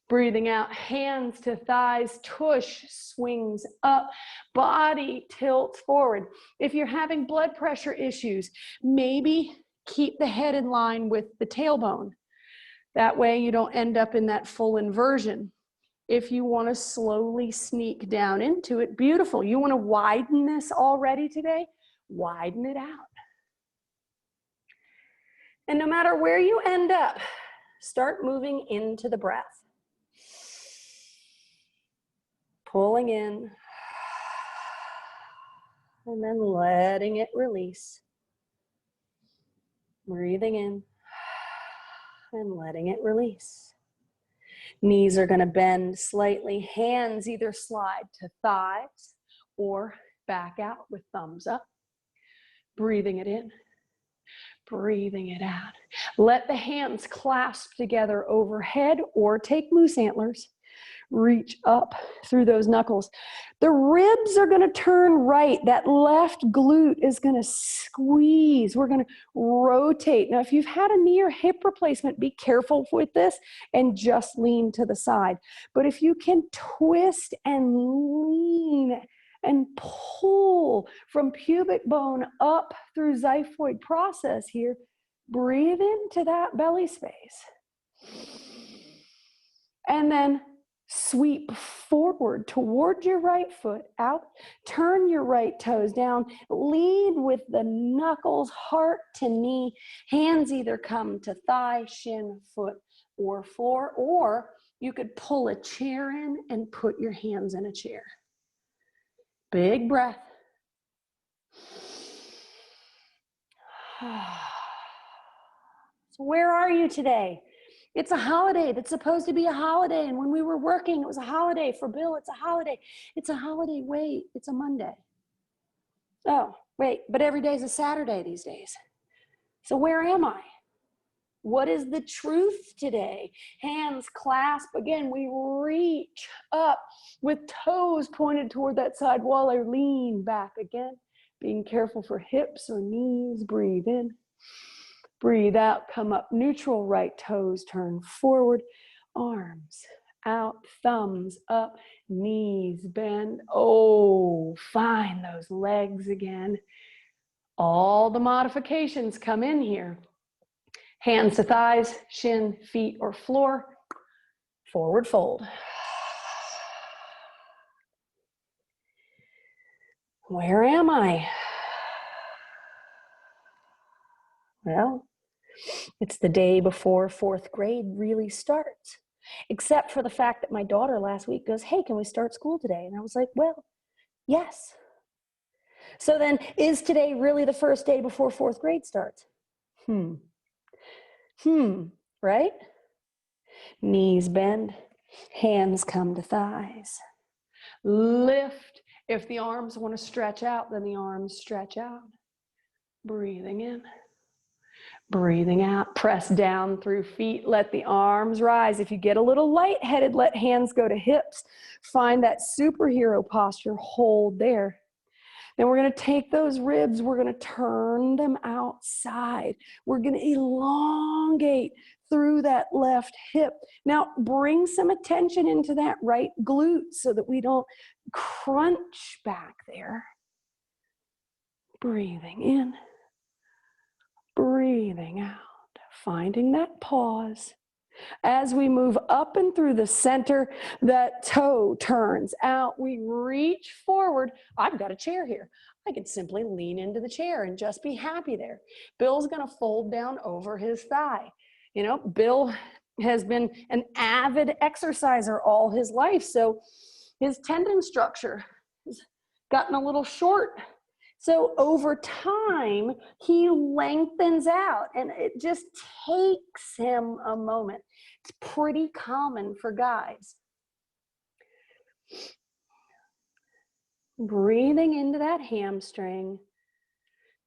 Breathing out, hands to thighs, tush swings up, body tilts forward. If you're having blood pressure issues, maybe keep the head in line with the tailbone. That way you don't end up in that full inversion. If you want to slowly sneak down into it, beautiful. You want to widen this already today? Widen it out. And no matter where you end up, start moving into the breath. Pulling in, and then letting it release. Breathing in, and letting it release. Knees are going to bend slightly. Hands either slide to thighs or back out with thumbs up. Breathing it in, breathing it out. Let the hands clasp together overhead or take moose antlers. Reach up through those knuckles. The ribs are going to turn right. That left glute is going to squeeze. We're going to rotate. Now, if you've had a knee or hip replacement, be careful with this and just lean to the side. But if you can twist and lean and pull from pubic bone up through xiphoid process here, breathe into that belly space. And then sweep forward toward your right foot out, turn your right toes down, lead with the knuckles, heart to knee, hands either come to thigh, shin, foot, or floor, or you could pull a chair in and put your hands in a chair. Big breath. So where are you today? It's a holiday that's supposed to be a holiday. And when we were working, it was a holiday. For Bill, it's a holiday. It's a holiday. Wait, it's a Monday. Oh, wait, but every day is a Saturday these days. So where am I? What is the truth today? Hands clasp. Again, we reach up with toes pointed toward that side wall or lean back again. Being careful for hips or knees. Breathe in. Breathe out, come up neutral, right toes turn forward, arms out, thumbs up, knees bend. Oh, find those legs again. All the modifications come in here. Hands to thighs, shin, feet, or floor. Forward fold. Where am I? Well, it's the day before fourth grade really starts, except for the fact that my daughter last week goes, hey, can we start school today? And I was like, well, yes. So then, is today really the first day before fourth grade starts? Right? Knees bend, hands come to thighs. Lift. If the arms want to stretch out, then the arms stretch out. Breathing in. Breathing out. Press down through feet. Let the arms rise. If you get a little lightheaded, let hands go to hips. Find that superhero posture. Hold there. Then we're going to take those ribs, we're going to turn them outside. We're going to elongate through that left hip. Now, bring some attention into that right glute so that we don't crunch back there. Breathing in, breathing out, finding that pause. As we move up and through the center, that toe turns out. We reach forward. I've got a chair here. I could simply lean into the chair and just be happy there. Bill's going to fold down over his thigh. You know, Bill has been an avid exerciser all his life, so his tendon structure has gotten a little short. So over time, he lengthens out, and it just takes him a moment. It's pretty common for guys. Breathing into that hamstring.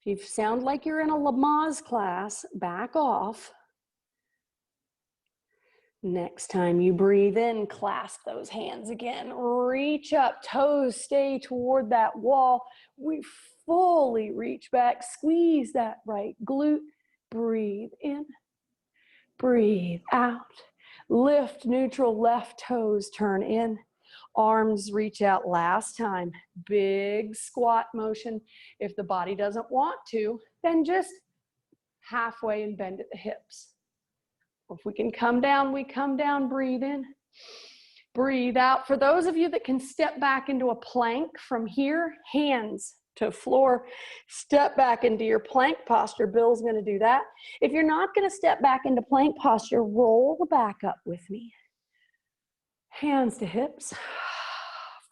If you sound like you're in a Lamaze class, back off. Next time you breathe in, clasp those hands again. Reach up, toes stay toward that wall. We fully reach back, squeeze that right glute. Breathe in, breathe out. Lift neutral, left toes turn in. Arms reach out last time. Big squat motion. If the body doesn't want to, then just halfway and bend at the hips. If we can come down, we come down. Breathe in. Breathe out. For those of you that can step back into a plank from here, hands to floor, step back into your plank posture. Bill's going to do that. If you're not going to step back into plank posture, roll the back up with me. Hands to hips.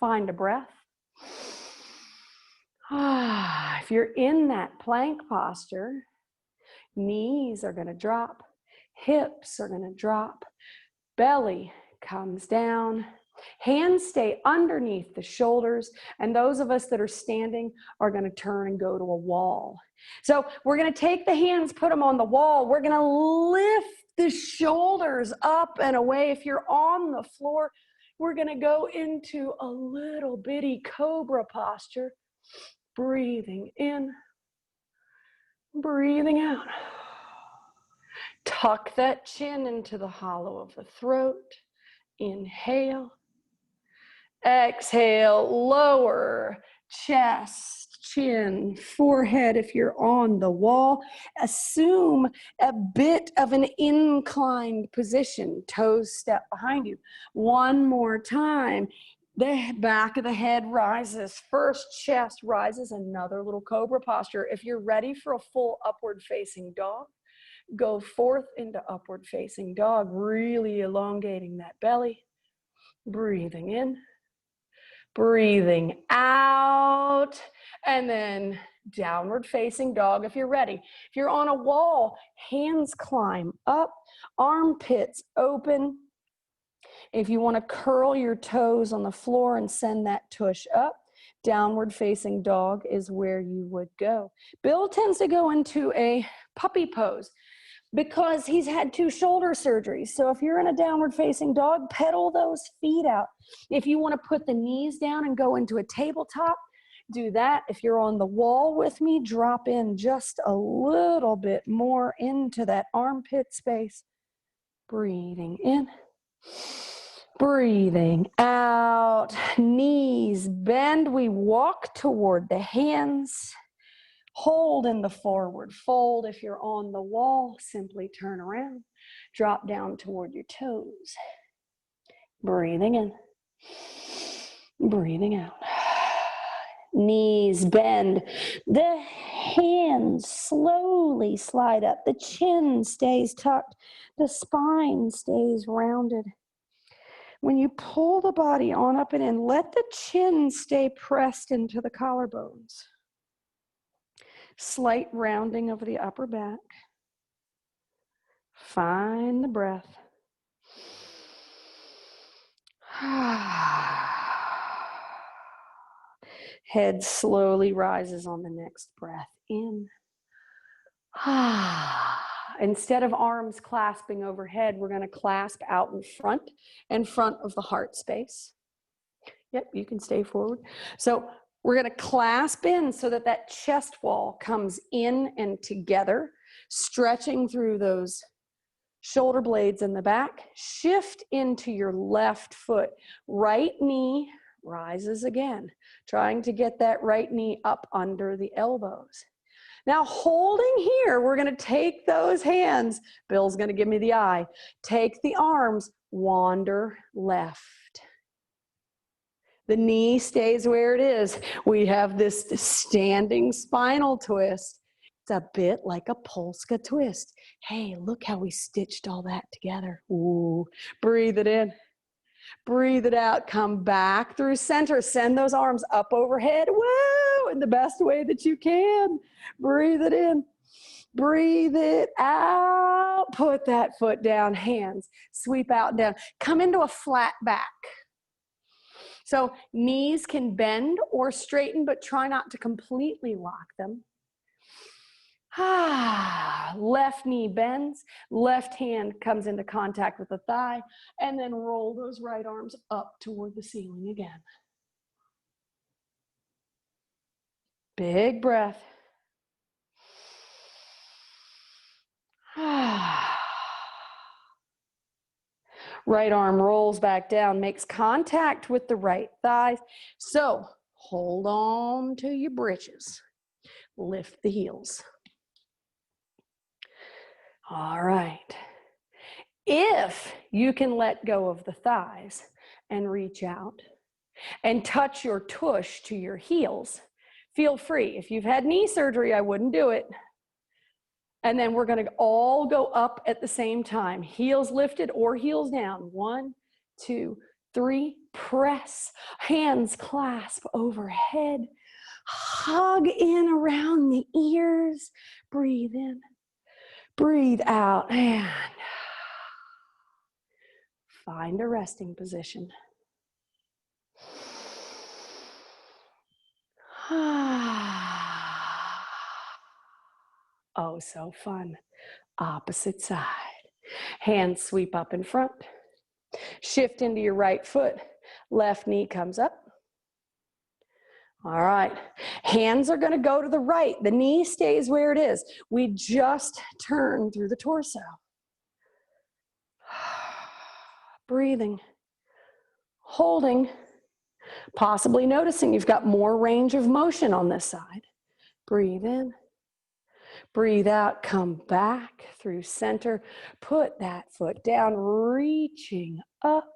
Find a breath. If you're in that plank posture, knees are going to drop. Hips are going to drop. Belly comes down. Hands stay underneath the shoulders. And those of us that are standing are going to turn and go to a wall. So we're going to take the hands, put them on the wall. We're going to lift the shoulders up and away. If you're on the floor, we're going to go into a little bitty cobra posture. Breathing in, breathing out. Tuck that chin into the hollow of the throat. Inhale. Exhale, lower chest, chin, forehead. If you're on the wall, assume a bit of an inclined position. Toes step behind you. One more time. The back of the head rises. First chest rises. Another little cobra posture. If you're ready for a full upward facing dog, go forth into upward facing dog, really elongating that belly. Breathing in, breathing out, and then downward facing dog if you're ready. If you're on a wall, hands climb up, armpits open. If you want to curl your toes on the floor and send that tush up, downward facing dog is where you would go. Bill tends to go into a puppy pose because he's had 2 shoulder surgeries. So if you're in a downward facing dog, pedal those feet out. If you want to put the knees down and go into a tabletop, do that. If you're on the wall with me, drop in just a little bit more into that armpit space. Breathing in, Breathing out, knees bend. We walk toward the hands. Hold in the forward fold. If you're on the wall, simply turn around. Drop down toward your toes. Breathing in. Breathing out. Knees bend. The hands slowly slide up. The chin stays tucked. The spine stays rounded. When you pull the body on up and in, let the chin stay pressed into the collarbones. Slight rounding of the upper back. Find the breath. Head slowly rises on the next breath in. Instead of arms clasping overhead, we're going to clasp out in front of the heart space. Yep, you can stay forward. So we're going to clasp in so that that chest wall comes in and together, stretching through those shoulder blades in the back. Shift into your left foot. Right knee rises again, trying to get that right knee up under the elbows. Now, holding here, we're going to take those hands. Bill's going to give me the eye. Take the arms, wander left. The knee stays where it is. We have this standing spinal twist. It's a bit like a Polska twist. Hey, look how we stitched all that together. Ooh, breathe it in. Breathe it out. Come back through center. Send those arms up overhead. Woo! In the best way that you can. Breathe it in. Breathe it out. Put that foot down. Hands sweep out and down. Come into a flat back. So knees can bend or straighten, but try not to completely lock them. Left knee bends, left hand comes into contact with the thigh, and then roll those right arms up toward the ceiling again. Big breath. Right arm rolls back down, makes contact with the right thigh. So hold on to your britches. Lift the heels. All right. If you can let go of the thighs and reach out and touch your tush to your heels, feel free. If you've had knee surgery, I wouldn't do it. And then we're going to all go up at the same time. Heels lifted or heels down. 1, 2, 3. Press. Hands clasp overhead. Hug in around the ears. Breathe in. Breathe out. And find a resting position. Oh, so fun. Opposite side. Hands sweep up in front. Shift into your right foot. Left knee comes up. All right. Hands are going to go to the right. The knee stays where it is. We just turn through the torso. Breathing. Holding. Possibly noticing you've got more range of motion on this side. Breathe in. Breathe out, come back through center. Put that foot down, reaching up.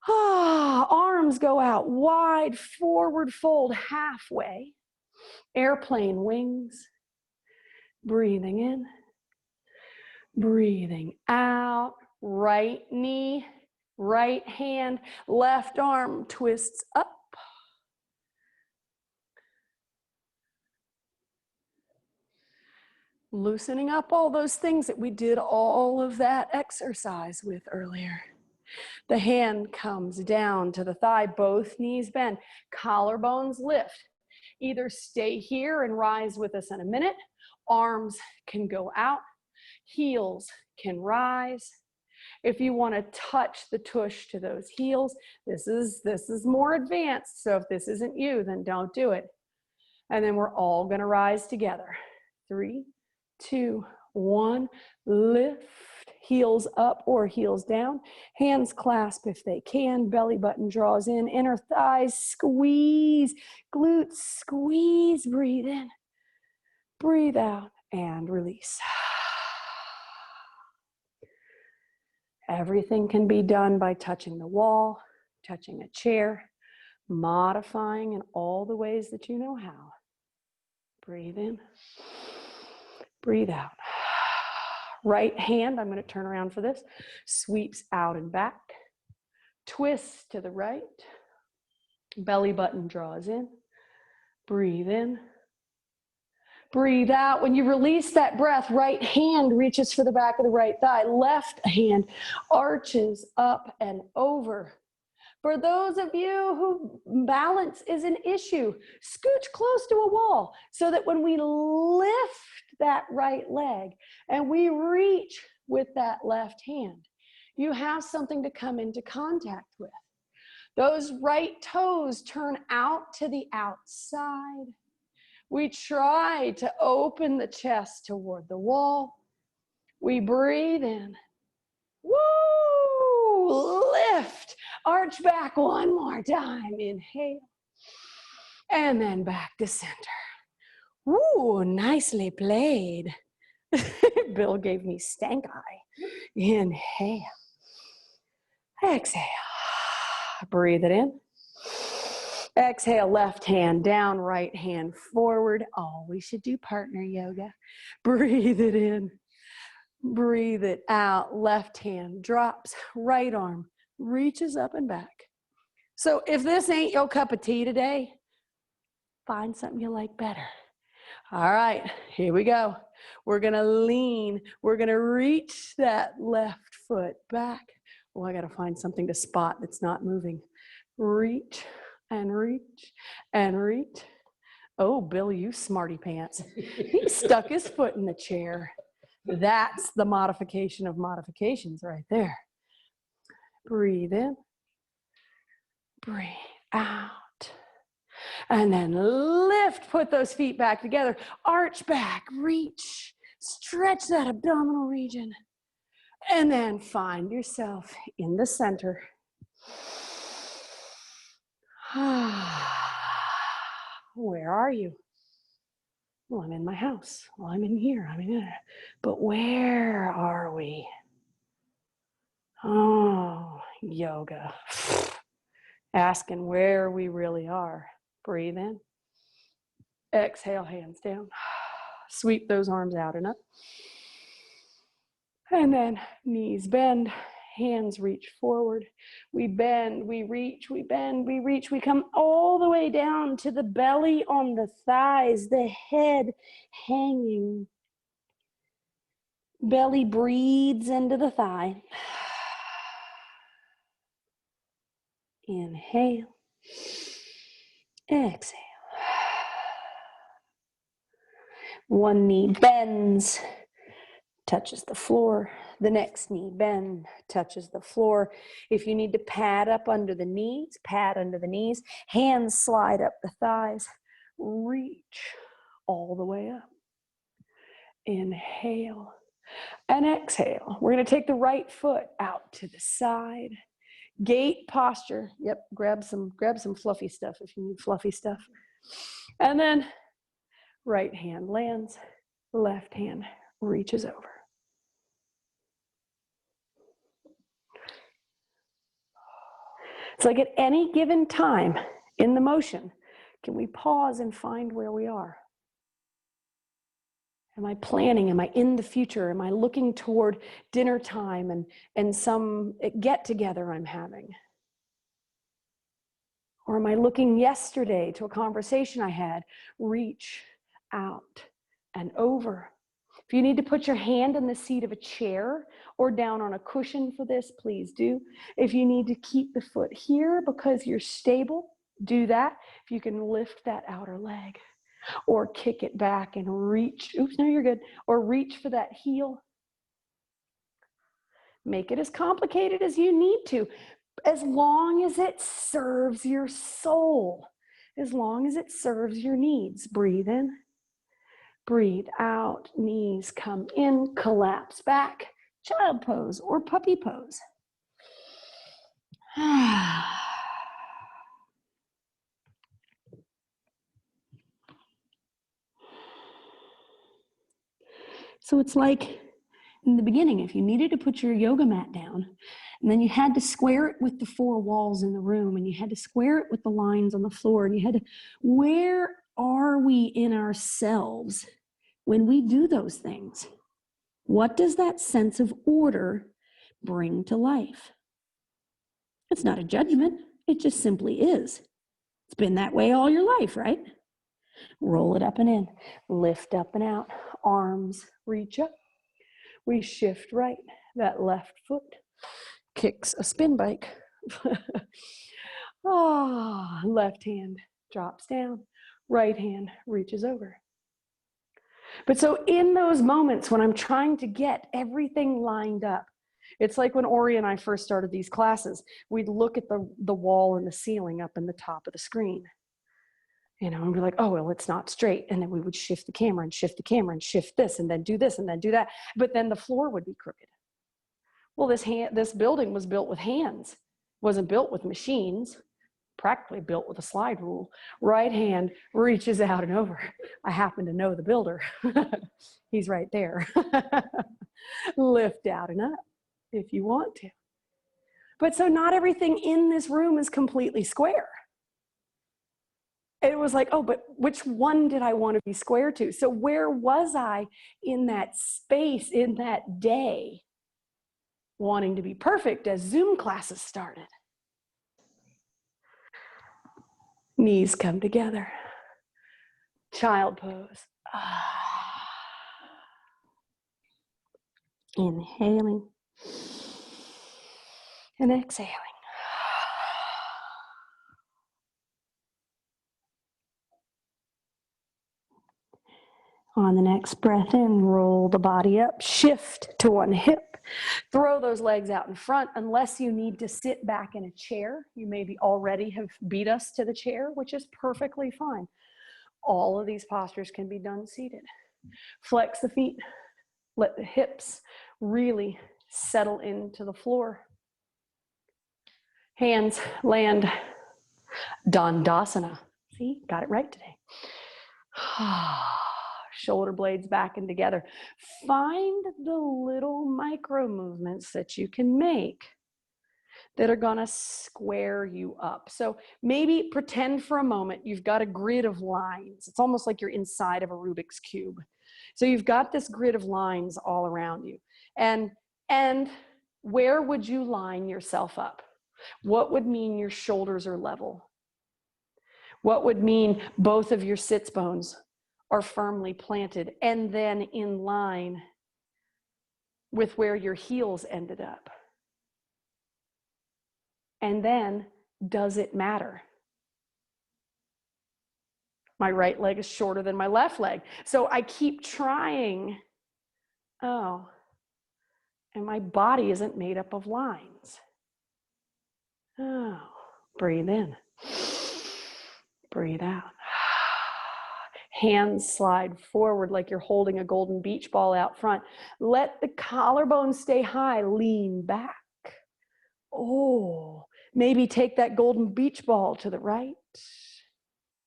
Arms go out wide, forward fold halfway. Airplane wings. Breathing in. Breathing out. Right knee, right hand, left arm twists up. Loosening up all those things that we did all of that exercise with earlier. The hand comes down to the thigh, both knees bend, collarbones lift. Either stay here and rise with us in a minute. Arms can go out, heels can rise. If you want to touch the tush to those heels, this is more advanced. So if this isn't you, then don't do it. And then we're all going to rise together. 3, 2, 1. Lift, heels up or heels down. Hands clasp if they can. Belly button draws in. Inner thighs squeeze. Glutes squeeze. Breathe in. Breathe out and release. Everything can be done by touching the wall, touching a chair, modifying in all the ways that you know how. Breathe in. Breathe out. Right hand, I'm going to turn around for this, sweeps out and back. Twist to the right. Belly button draws in. Breathe in. Breathe out. When you release that breath, right hand reaches for the back of the right thigh. Left hand arches up and over. For those of you who balance is an issue, scooch close to a wall so that when we lift that right leg and we reach with that left hand, you have something to come into contact with. Those right toes turn out to the outside. We try to open the chest toward the wall. We breathe in. Woo! Lift. Arch back one more time. Inhale. And then back to center. Woo! Nicely played. Bill gave me stank eye. Inhale. Exhale. Breathe it in. Exhale, left hand down, right hand forward. Oh, we should do partner yoga. Breathe it in. Breathe it out. Left hand drops. Right arm reaches up and back. So if this ain't your cup of tea today, find something you like better. All right, here we go. We're going to lean. We're going to reach that left foot back. Oh, I got to find something to spot that's not moving. Reach and reach and reach. Oh, Bill, you smarty pants. He stuck his foot in the chair. That's the modification of modifications right there. Breathe in. Breathe out. And then lift, put those feet back together. Arch back, reach, stretch that abdominal region. And then find yourself in the center. Where are you? Well, I'm in my house. Well, I'm in here. I'm in here. But where are we? Oh, yoga. Asking where we really are. Breathe in. Exhale, hands down. Sweep those arms out and up. And then knees bend, hands reach forward. We bend, we reach, we bend, we reach. We come all the way down to the belly on the thighs, the head hanging. Belly breathes into the thigh. Inhale. Exhale. One knee bends, touches the floor. The next knee bend, touches the floor. If you need to pad up under the knees, pad under the knees. Hands slide up the thighs. Reach all the way up. Inhale and exhale. We're going to take the right foot out to the side. Gate posture. Yep, grab some fluffy stuff if you need fluffy stuff. And then right hand lands, left hand reaches over. It's like at any given time in the motion, can we pause and find where we are? Am I planning? Am I in the future? Am I looking toward dinner time and some get together I'm having? Or am I looking yesterday to a conversation I had? Reach out and over. If you need to put your hand in the seat of a chair or down on a cushion for this, please do. If you need to keep the foot here because you're stable, do that. If you can lift that outer leg or kick it back and reach. Oops, no, you're good. Or reach for that heel. Make it as complicated as you need to, as long as it serves your soul, as long as it serves your needs. Breathe in. Breathe out, knees come in, collapse back, child pose or puppy pose. So it's like in the beginning, if you needed to put your yoga mat down, and then you had to square it with the four walls in the room, and you had to square it with the lines on the floor, and you had to, where are we in ourselves when we do those things? What does that sense of order bring to life? It's not a judgment. It just simply is. It's been that way all your life, right? Roll it up and in, lift up and out, arms reach up. We shift right, that left foot kicks a spin bike. Left hand drops down, right hand reaches over. But so in those moments when I'm trying to get everything lined up, it's like when Ori and I first started these classes, we'd look at the wall and the ceiling up in the top of the screen. You know, and we're like, oh, well, it's not straight. And then we would shift the camera and shift the camera and shift this and then do this and then do that. But then the floor would be crooked. Well, this building was built with hands. It wasn't built with machines, practically built with a slide rule. Right hand reaches out and over. I happen to know the builder. He's right there. Lift out and up if you want to. But so not everything in this room is completely square. It was like, oh, but which one did I want to be square to? So where was I in that space, in that day, wanting to be perfect as Zoom classes started? Knees come together. Child pose. Inhaling and exhaling. On the next breath in, roll the body up, shift to one hip, throw those legs out in front unless you need to sit back in a chair. You maybe already have beat us to the chair, which is perfectly fine. All of these postures can be done seated. Flex the feet, let the hips really settle into the floor. Hands land Dandasana. See, got it right today. Shoulder blades back and together. Find the little micro movements that you can make that are gonna square you up. So maybe pretend for a moment you've got a grid of lines. It's almost like you're inside of a Rubik's Cube. So you've got this grid of lines all around you. And where would you line yourself up? What would mean your shoulders are level? What would mean both of your sits bones are firmly planted and then in line with where your heels ended up? And then, does it matter? My right leg is shorter than my left leg. So I keep trying. Oh, and my body isn't made up of lines. Oh, breathe in. Breathe out. Hands slide forward like you're holding a golden beach ball out front. Let the collarbone stay high. Lean back. Oh, maybe take that golden beach ball to the right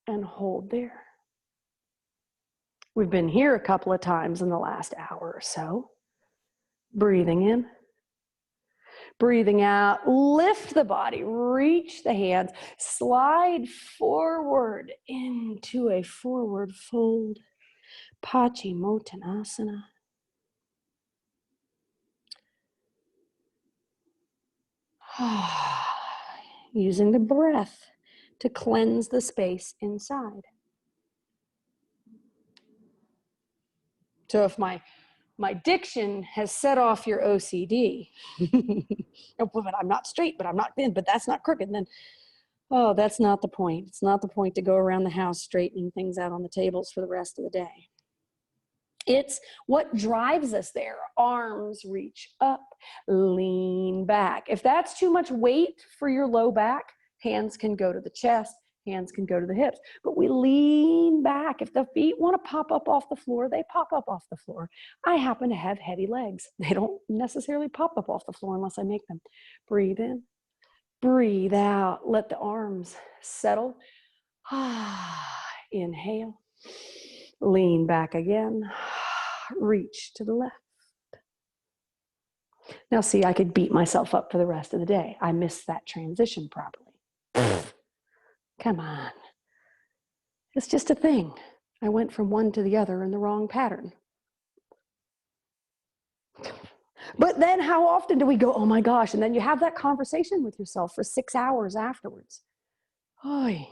and hold there. We've been here a couple of times in the last hour or so. Breathing in. Breathing out, lift the body, reach the hands, slide forward into a forward fold, Paschimottanasana. Using the breath to cleanse the space inside. So if my diction has set off your OCD, but I'm not straight, but I'm not thin, but that's not crooked, then, oh, that's not the point. It's not the point to go around the house straightening things out on the tables for the rest of the day. It's what drives us there. Arms reach up, lean back. If that's too much weight for your low back, hands can go to the chest, Hands can go to the hips, but we lean back. If the feet want to pop up off the floor, they pop up off the floor. I happen to have heavy legs. They don't necessarily pop up off the floor unless I make them. Breathe in, breathe out. Let the arms settle. Inhale, lean back again, reach to the left. Now see, I could beat myself up for the rest of the day. I missed that transition properly. Come on. It's just a thing. I went from one to the other in the wrong pattern. But then how often do we go, oh my gosh, and then you have that conversation with yourself for 6 hours afterwards. Oy.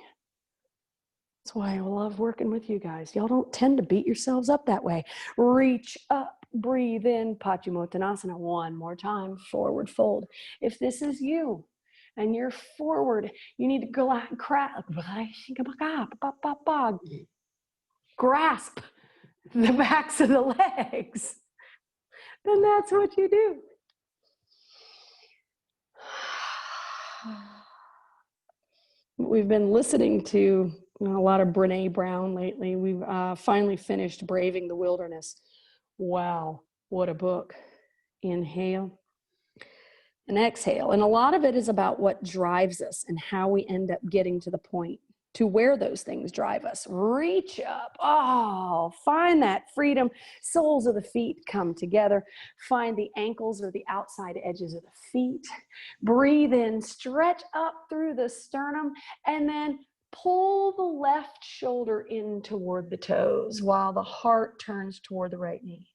That's why I love working with you guys. Y'all don't tend to beat yourselves up that way. Reach up, breathe in, Paschimottanasana. One more time, forward fold. If this is you, and you're forward, you need to go out and grasp the backs of the legs. Then that's what you do. We've been listening to a lot of Brené Brown lately. We've finally finished Braving the Wilderness. Wow, what a book. Inhale and exhale. And a lot of it is about what drives us and how we end up getting to the point to where those things drive us. Reach up. Oh, find that freedom. Soles of the feet come together. Find the ankles or the outside edges of the feet. Breathe in, stretch up through the sternum, and then pull the left shoulder in toward the toes while the heart turns toward the right knee.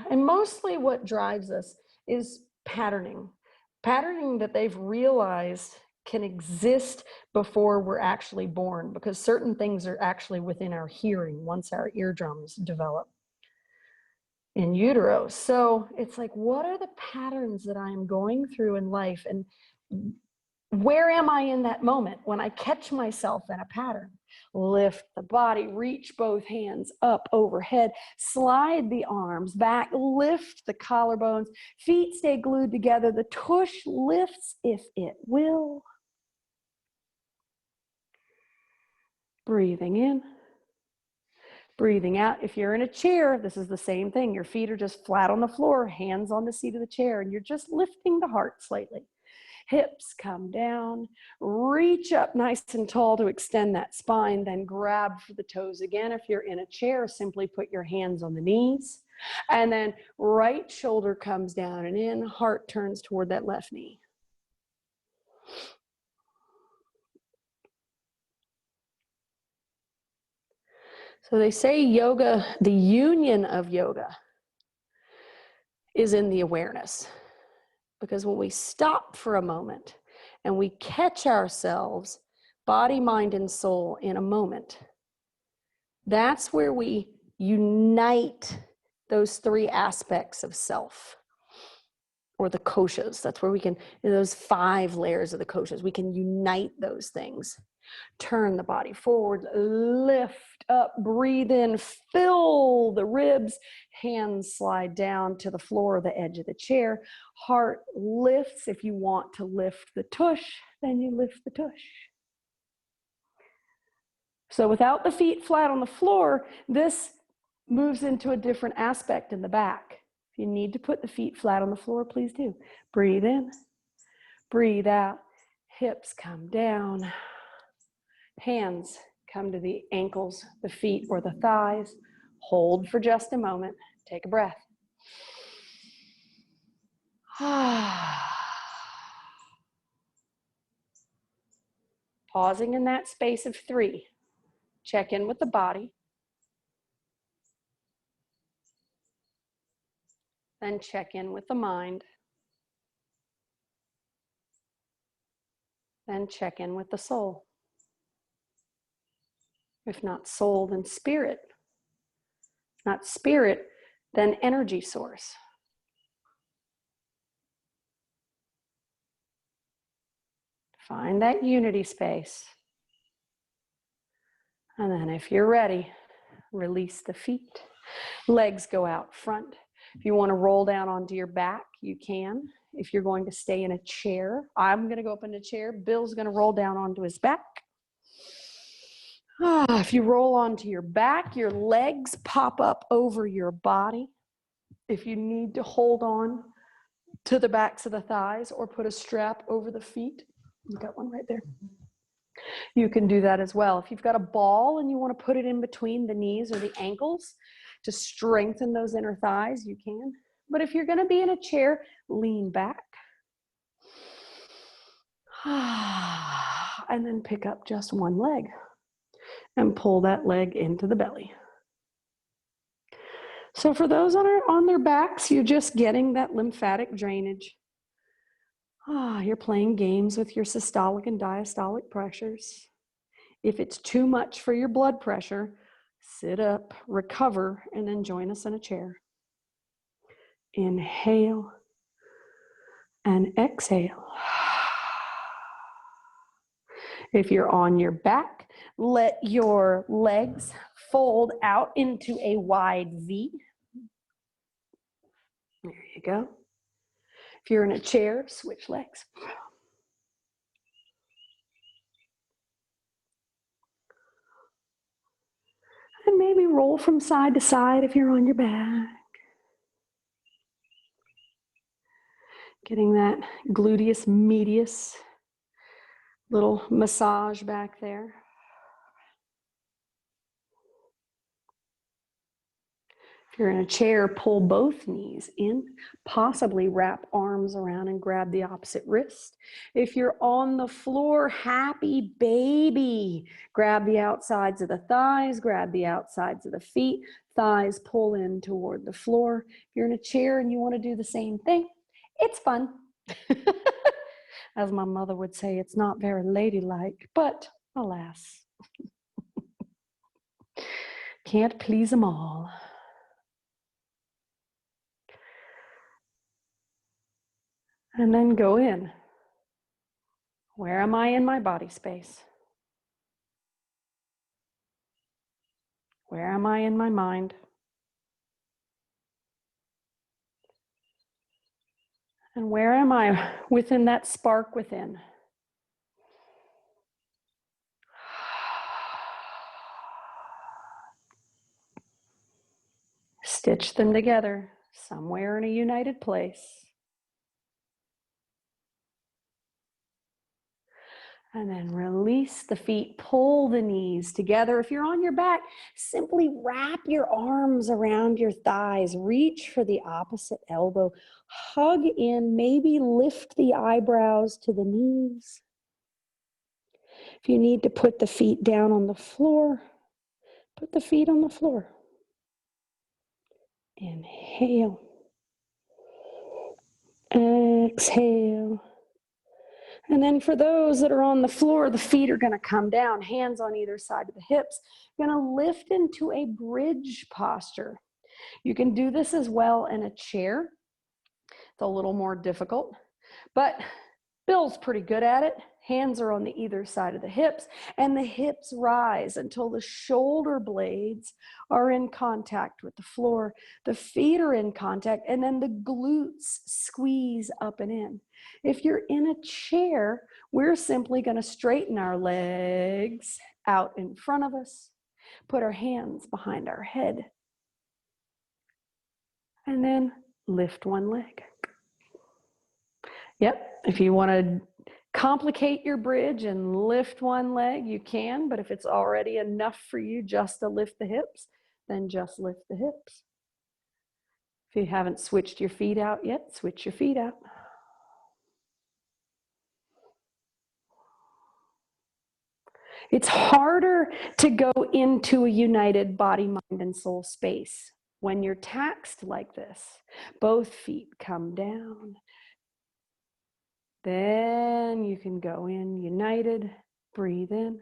And mostly what drives us is patterning that they've realized can exist before we're actually born, because certain things are actually within our hearing once our eardrums develop in utero. So it's like, what are the patterns that I'm going through in life, and where am I in that moment when I catch myself in a pattern? Lift the body, reach both hands up overhead, slide the arms back, lift the collarbones, feet stay glued together, the tush lifts if it will. Breathing in, breathing out. If you're in a chair, this is the same thing. Your feet are just flat on the floor, hands on the seat of the chair, and you're just lifting the heart slightly. Hips come down, reach up nice and tall to extend that spine, then grab for the toes again. If you're in a chair, simply put your hands on the knees, and then right shoulder comes down and in, heart turns toward that left knee. So they say yoga, the union of yoga is in the awareness. Because when we stop for a moment and we catch ourselves, body, mind, and soul in a moment, that's where we unite those three aspects of self, or the koshas. That's where we can, those 5 layers of the koshas, we can unite those things. Turn the body forward, lift up, breathe in, fill the ribs, hands slide down to the floor or the edge of the chair, heart lifts. If you want to lift the tush, then you lift the tush. So without the feet flat on the floor, this moves into a different aspect in the back. If you need to put the feet flat on the floor, please do. Breathe in, breathe out, hips come down. Hands come to the ankles, the feet, or the thighs. Hold for just a moment. Take a breath. Pausing in that space of 3. Check in with the body. Then check in with the mind. Then check in with the soul. If not soul, then spirit. If not spirit, then energy source. Find that unity space. And then if you're ready, release the feet. Legs go out front. If you want to roll down onto your back, you can. If you're going to stay in a chair, I'm going to go up in a chair. Bill's going to roll down onto his back. If you roll onto your back, your legs pop up over your body. If you need to hold on to the backs of the thighs or put a strap over the feet, you got one right there. You can do that as well. If you've got a ball and you want to put it in between the knees or the ankles to strengthen those inner thighs, you can. But if you're going to be in a chair, lean back. And then pick up just one leg and pull that leg into the belly. So for those on their backs, you're just getting that lymphatic drainage. You're playing games with your systolic and diastolic pressures. If it's too much for your blood pressure, sit up, recover, and then join us in a chair. Inhale and exhale. If you're on your back, let your legs fold out into a wide V. There you go. If you're in a chair, switch legs. And maybe roll from side to side if you're on your back. Getting that gluteus medius little massage back there. If you're in a chair, pull both knees in, possibly wrap arms around and grab the opposite wrist. If you're on the floor, happy baby. Grab the outsides of the thighs, grab the outsides of the feet, thighs pull in toward the floor. If you're in a chair and you want to do the same thing, it's fun. As my mother would say, it's not very ladylike, but alas, can't please them all. And then go in. Where am I in my body space? Where am I in my mind? And where am I within that spark within? Stitch them together somewhere in a united place. And then release the feet, pull the knees together. If you're on your back, simply wrap your arms around your thighs. Reach for the opposite elbow. Hug in, maybe lift the eyebrows to the knees. If you need to put the feet down on the floor, put the feet on the floor. Inhale. Exhale. And then for those that are on the floor, the feet are going to come down, hands on either side of the hips. You're going to lift into a bridge posture. You can do this as well in a chair. It's a little more difficult, but Bill's pretty good at it. Hands are on the either side of the hips, and the hips rise until the shoulder blades are in contact with the floor. The feet are in contact, and then the glutes squeeze up and in. If you're in a chair, we're simply going to straighten our legs out in front of us, put our hands behind our head, and then lift one leg. Yep, if you want to complicate your bridge and lift one leg, you can, but if it's already enough for you just to lift the hips, then just lift the hips. If you haven't switched your feet out yet, switch your feet out. It's harder to go into a united body, mind, and soul space when you're taxed like this. Both feet come down. Then you can go in united, breathe in,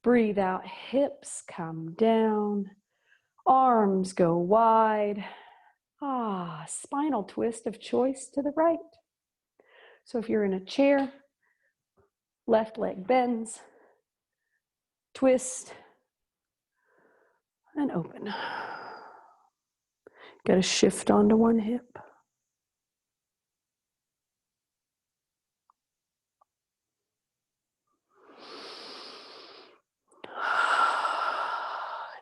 breathe out, hips come down, arms go wide. Spinal twist of choice to the right. So if you're in a chair, left leg bends, twist, and open. Got to shift onto one hip.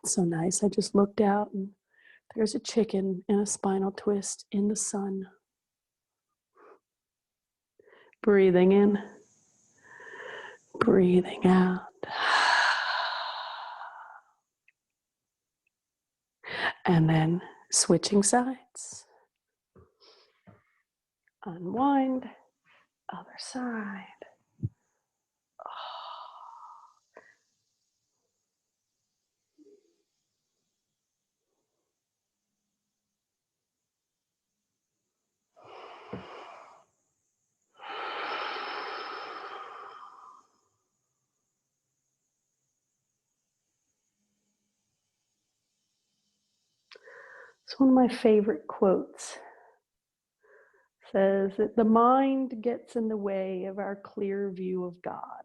It's so nice. I just looked out and there's a chicken in a spinal twist in the sun. Breathing in, breathing out. And then switching sides. Unwind, other side. It's one of my favorite quotes. It says that the mind gets in the way of our clear view of God.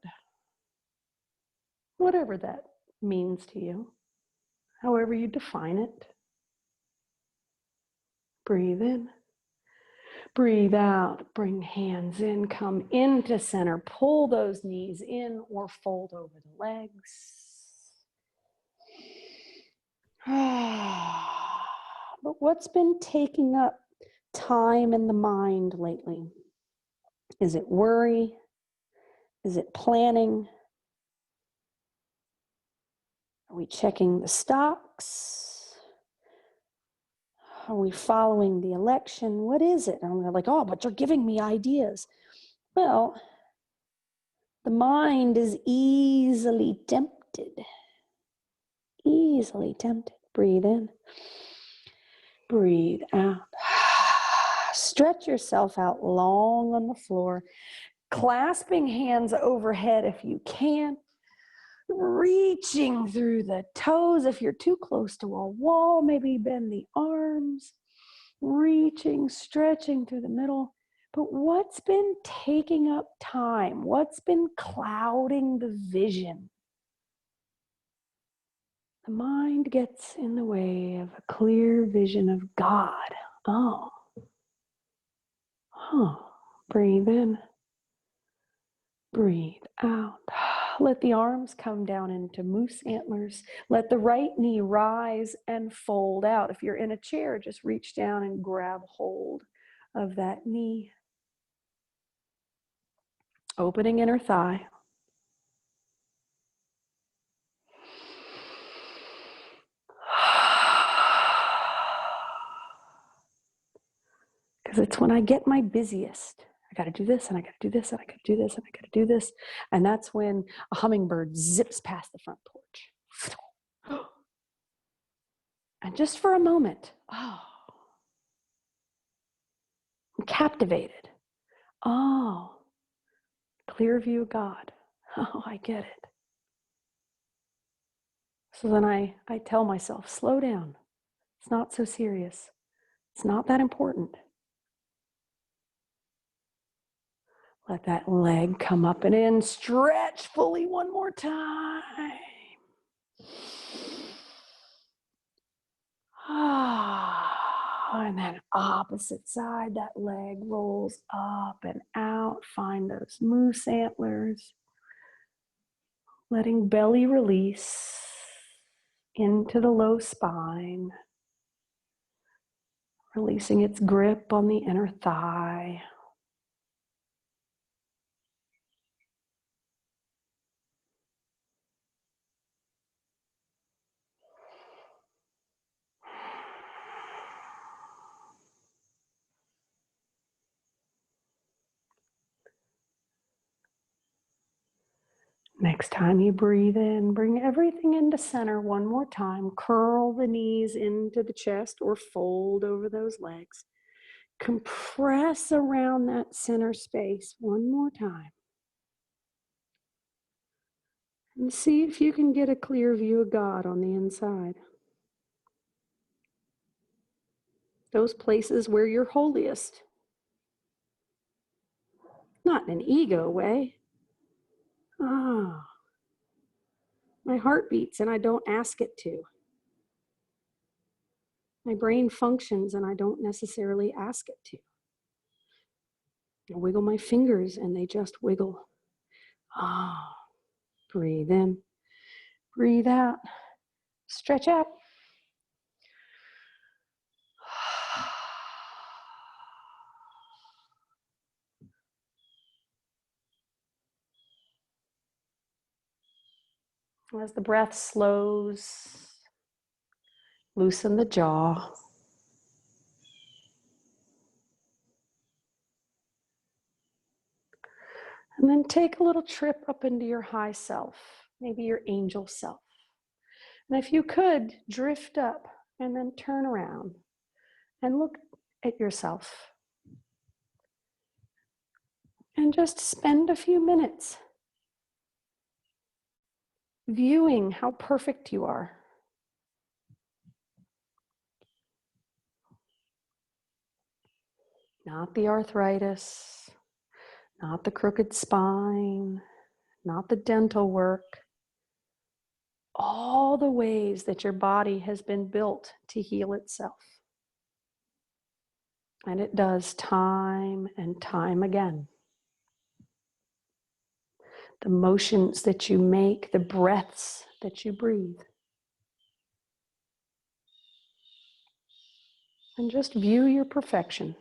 Whatever that means to you, however you define it. Breathe in. Breathe out. Bring hands in. Come into center. Pull those knees in or fold over the legs. But what's been taking up time in the mind lately? Is it worry? Is it planning? Are we checking the stocks? Are we following the election? What is it? And we're like, oh, but you're giving me ideas. Well, the mind is easily tempted. Easily tempted. Breathe in. Breathe out. Stretch yourself out long on the floor, clasping hands overhead if you can, reaching through the toes. If you're too close to a wall, maybe bend the arms, reaching, stretching through the middle. But what's been taking up time? What's been clouding the vision? The mind gets in the way of a clear vision of God. Oh. Breathe in. Breathe out. Let the arms come down into moose antlers. Let the right knee rise and fold out. If you're in a chair, just reach down and grab hold of that knee. Opening inner thigh. Because it's when I get my busiest. I got to do this, and I got to do this, and I got to do this, and I got to do this. And that's when a hummingbird zips past the front porch. And just for a moment, I'm captivated. Clear view of God. I get it. So then I tell myself, slow down. It's not so serious. It's not that important. Let that leg come up and in. Stretch fully one more time. And then opposite side, that leg rolls up and out. Find those moose antlers. Letting belly release into the low spine. Releasing its grip on the inner thigh. Next time you breathe in, bring everything into center one more time. Curl the knees into the chest or fold over those legs. Compress around that center space one more time. And see if you can get a clear view of God on the inside. Those places where you're holiest. Not in an ego way. My heart beats and I don't ask it to. My brain functions and I don't necessarily ask it to. I wiggle my fingers and they just wiggle. Ah, breathe in, breathe out, stretch out. As the breath slows, loosen the jaw. And then take a little trip up into your high self, maybe your angel self. And if you could, drift up and then turn around and look at yourself. And just spend a few minutes viewing how perfect you are. Not the arthritis, not the crooked spine, not the dental work. All the ways that your body has been built to heal itself. And it does time and time again. The motions that you make, the breaths that you breathe. And just view your perfection.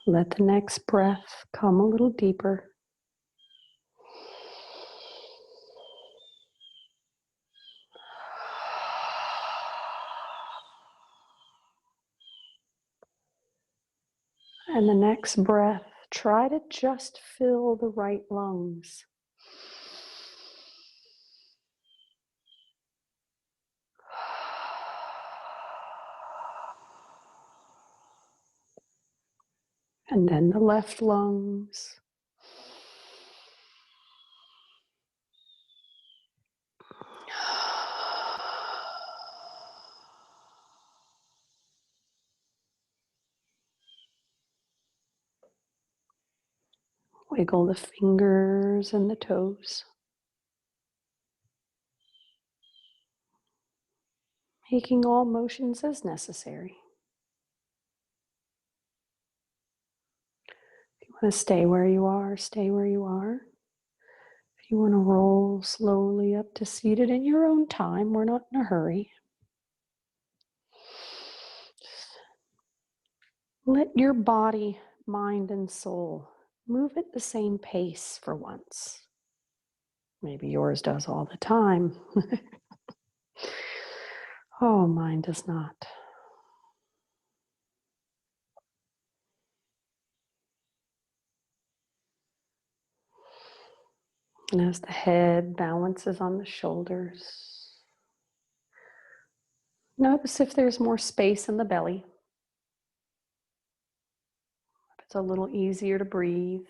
Let the next breath come a little deeper. And the next breath, try to just fill the right lungs. And then the left lungs. Wiggle the fingers and the toes. Making all motions as necessary. If you want to stay where you are, stay where you are. If you want to roll slowly up to seated in your own time, we're not in a hurry. Let your body, mind, and soul move at the same pace for once. Maybe yours does all the time. Oh, mine does not. And as the head balances on the shoulders, Notice if there's more space in the belly. If it's a little easier to breathe.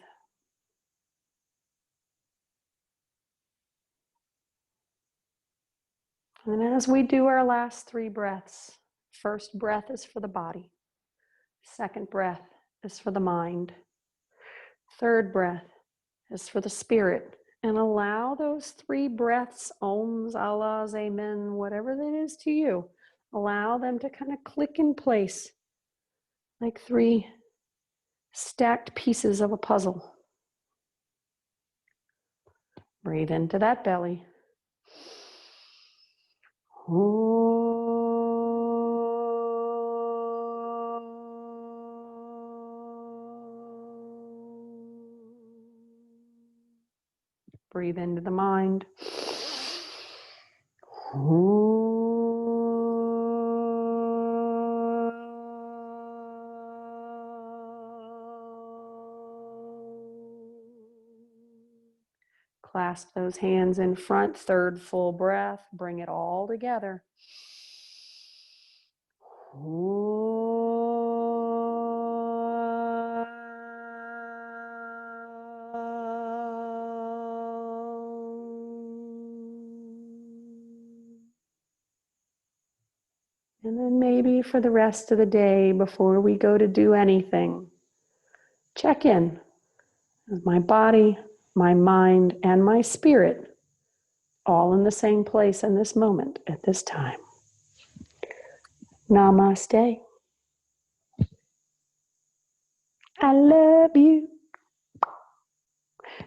And as we do our last 3 breaths, first breath is for the body. Second breath is for the mind. Third breath is for the spirit. And allow those 3 breaths, ohms, Allahs, amen, whatever that is to you, allow them to kind of click in place like 3 stacked pieces of a puzzle. Breathe into that belly. Breathe into the mind. Clasp those hands in front, third full breath, bring it all together. And then maybe for the rest of the day, before we go to do anything, check in with my body, my mind, and my spirit, all in the same place in this moment at this time. Namaste. I love you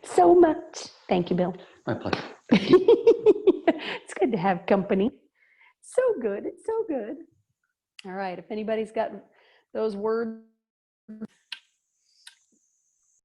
so much. Thank you, Bill. My pleasure. It's good to have company. So good. It's so good. All right. If anybody's got those words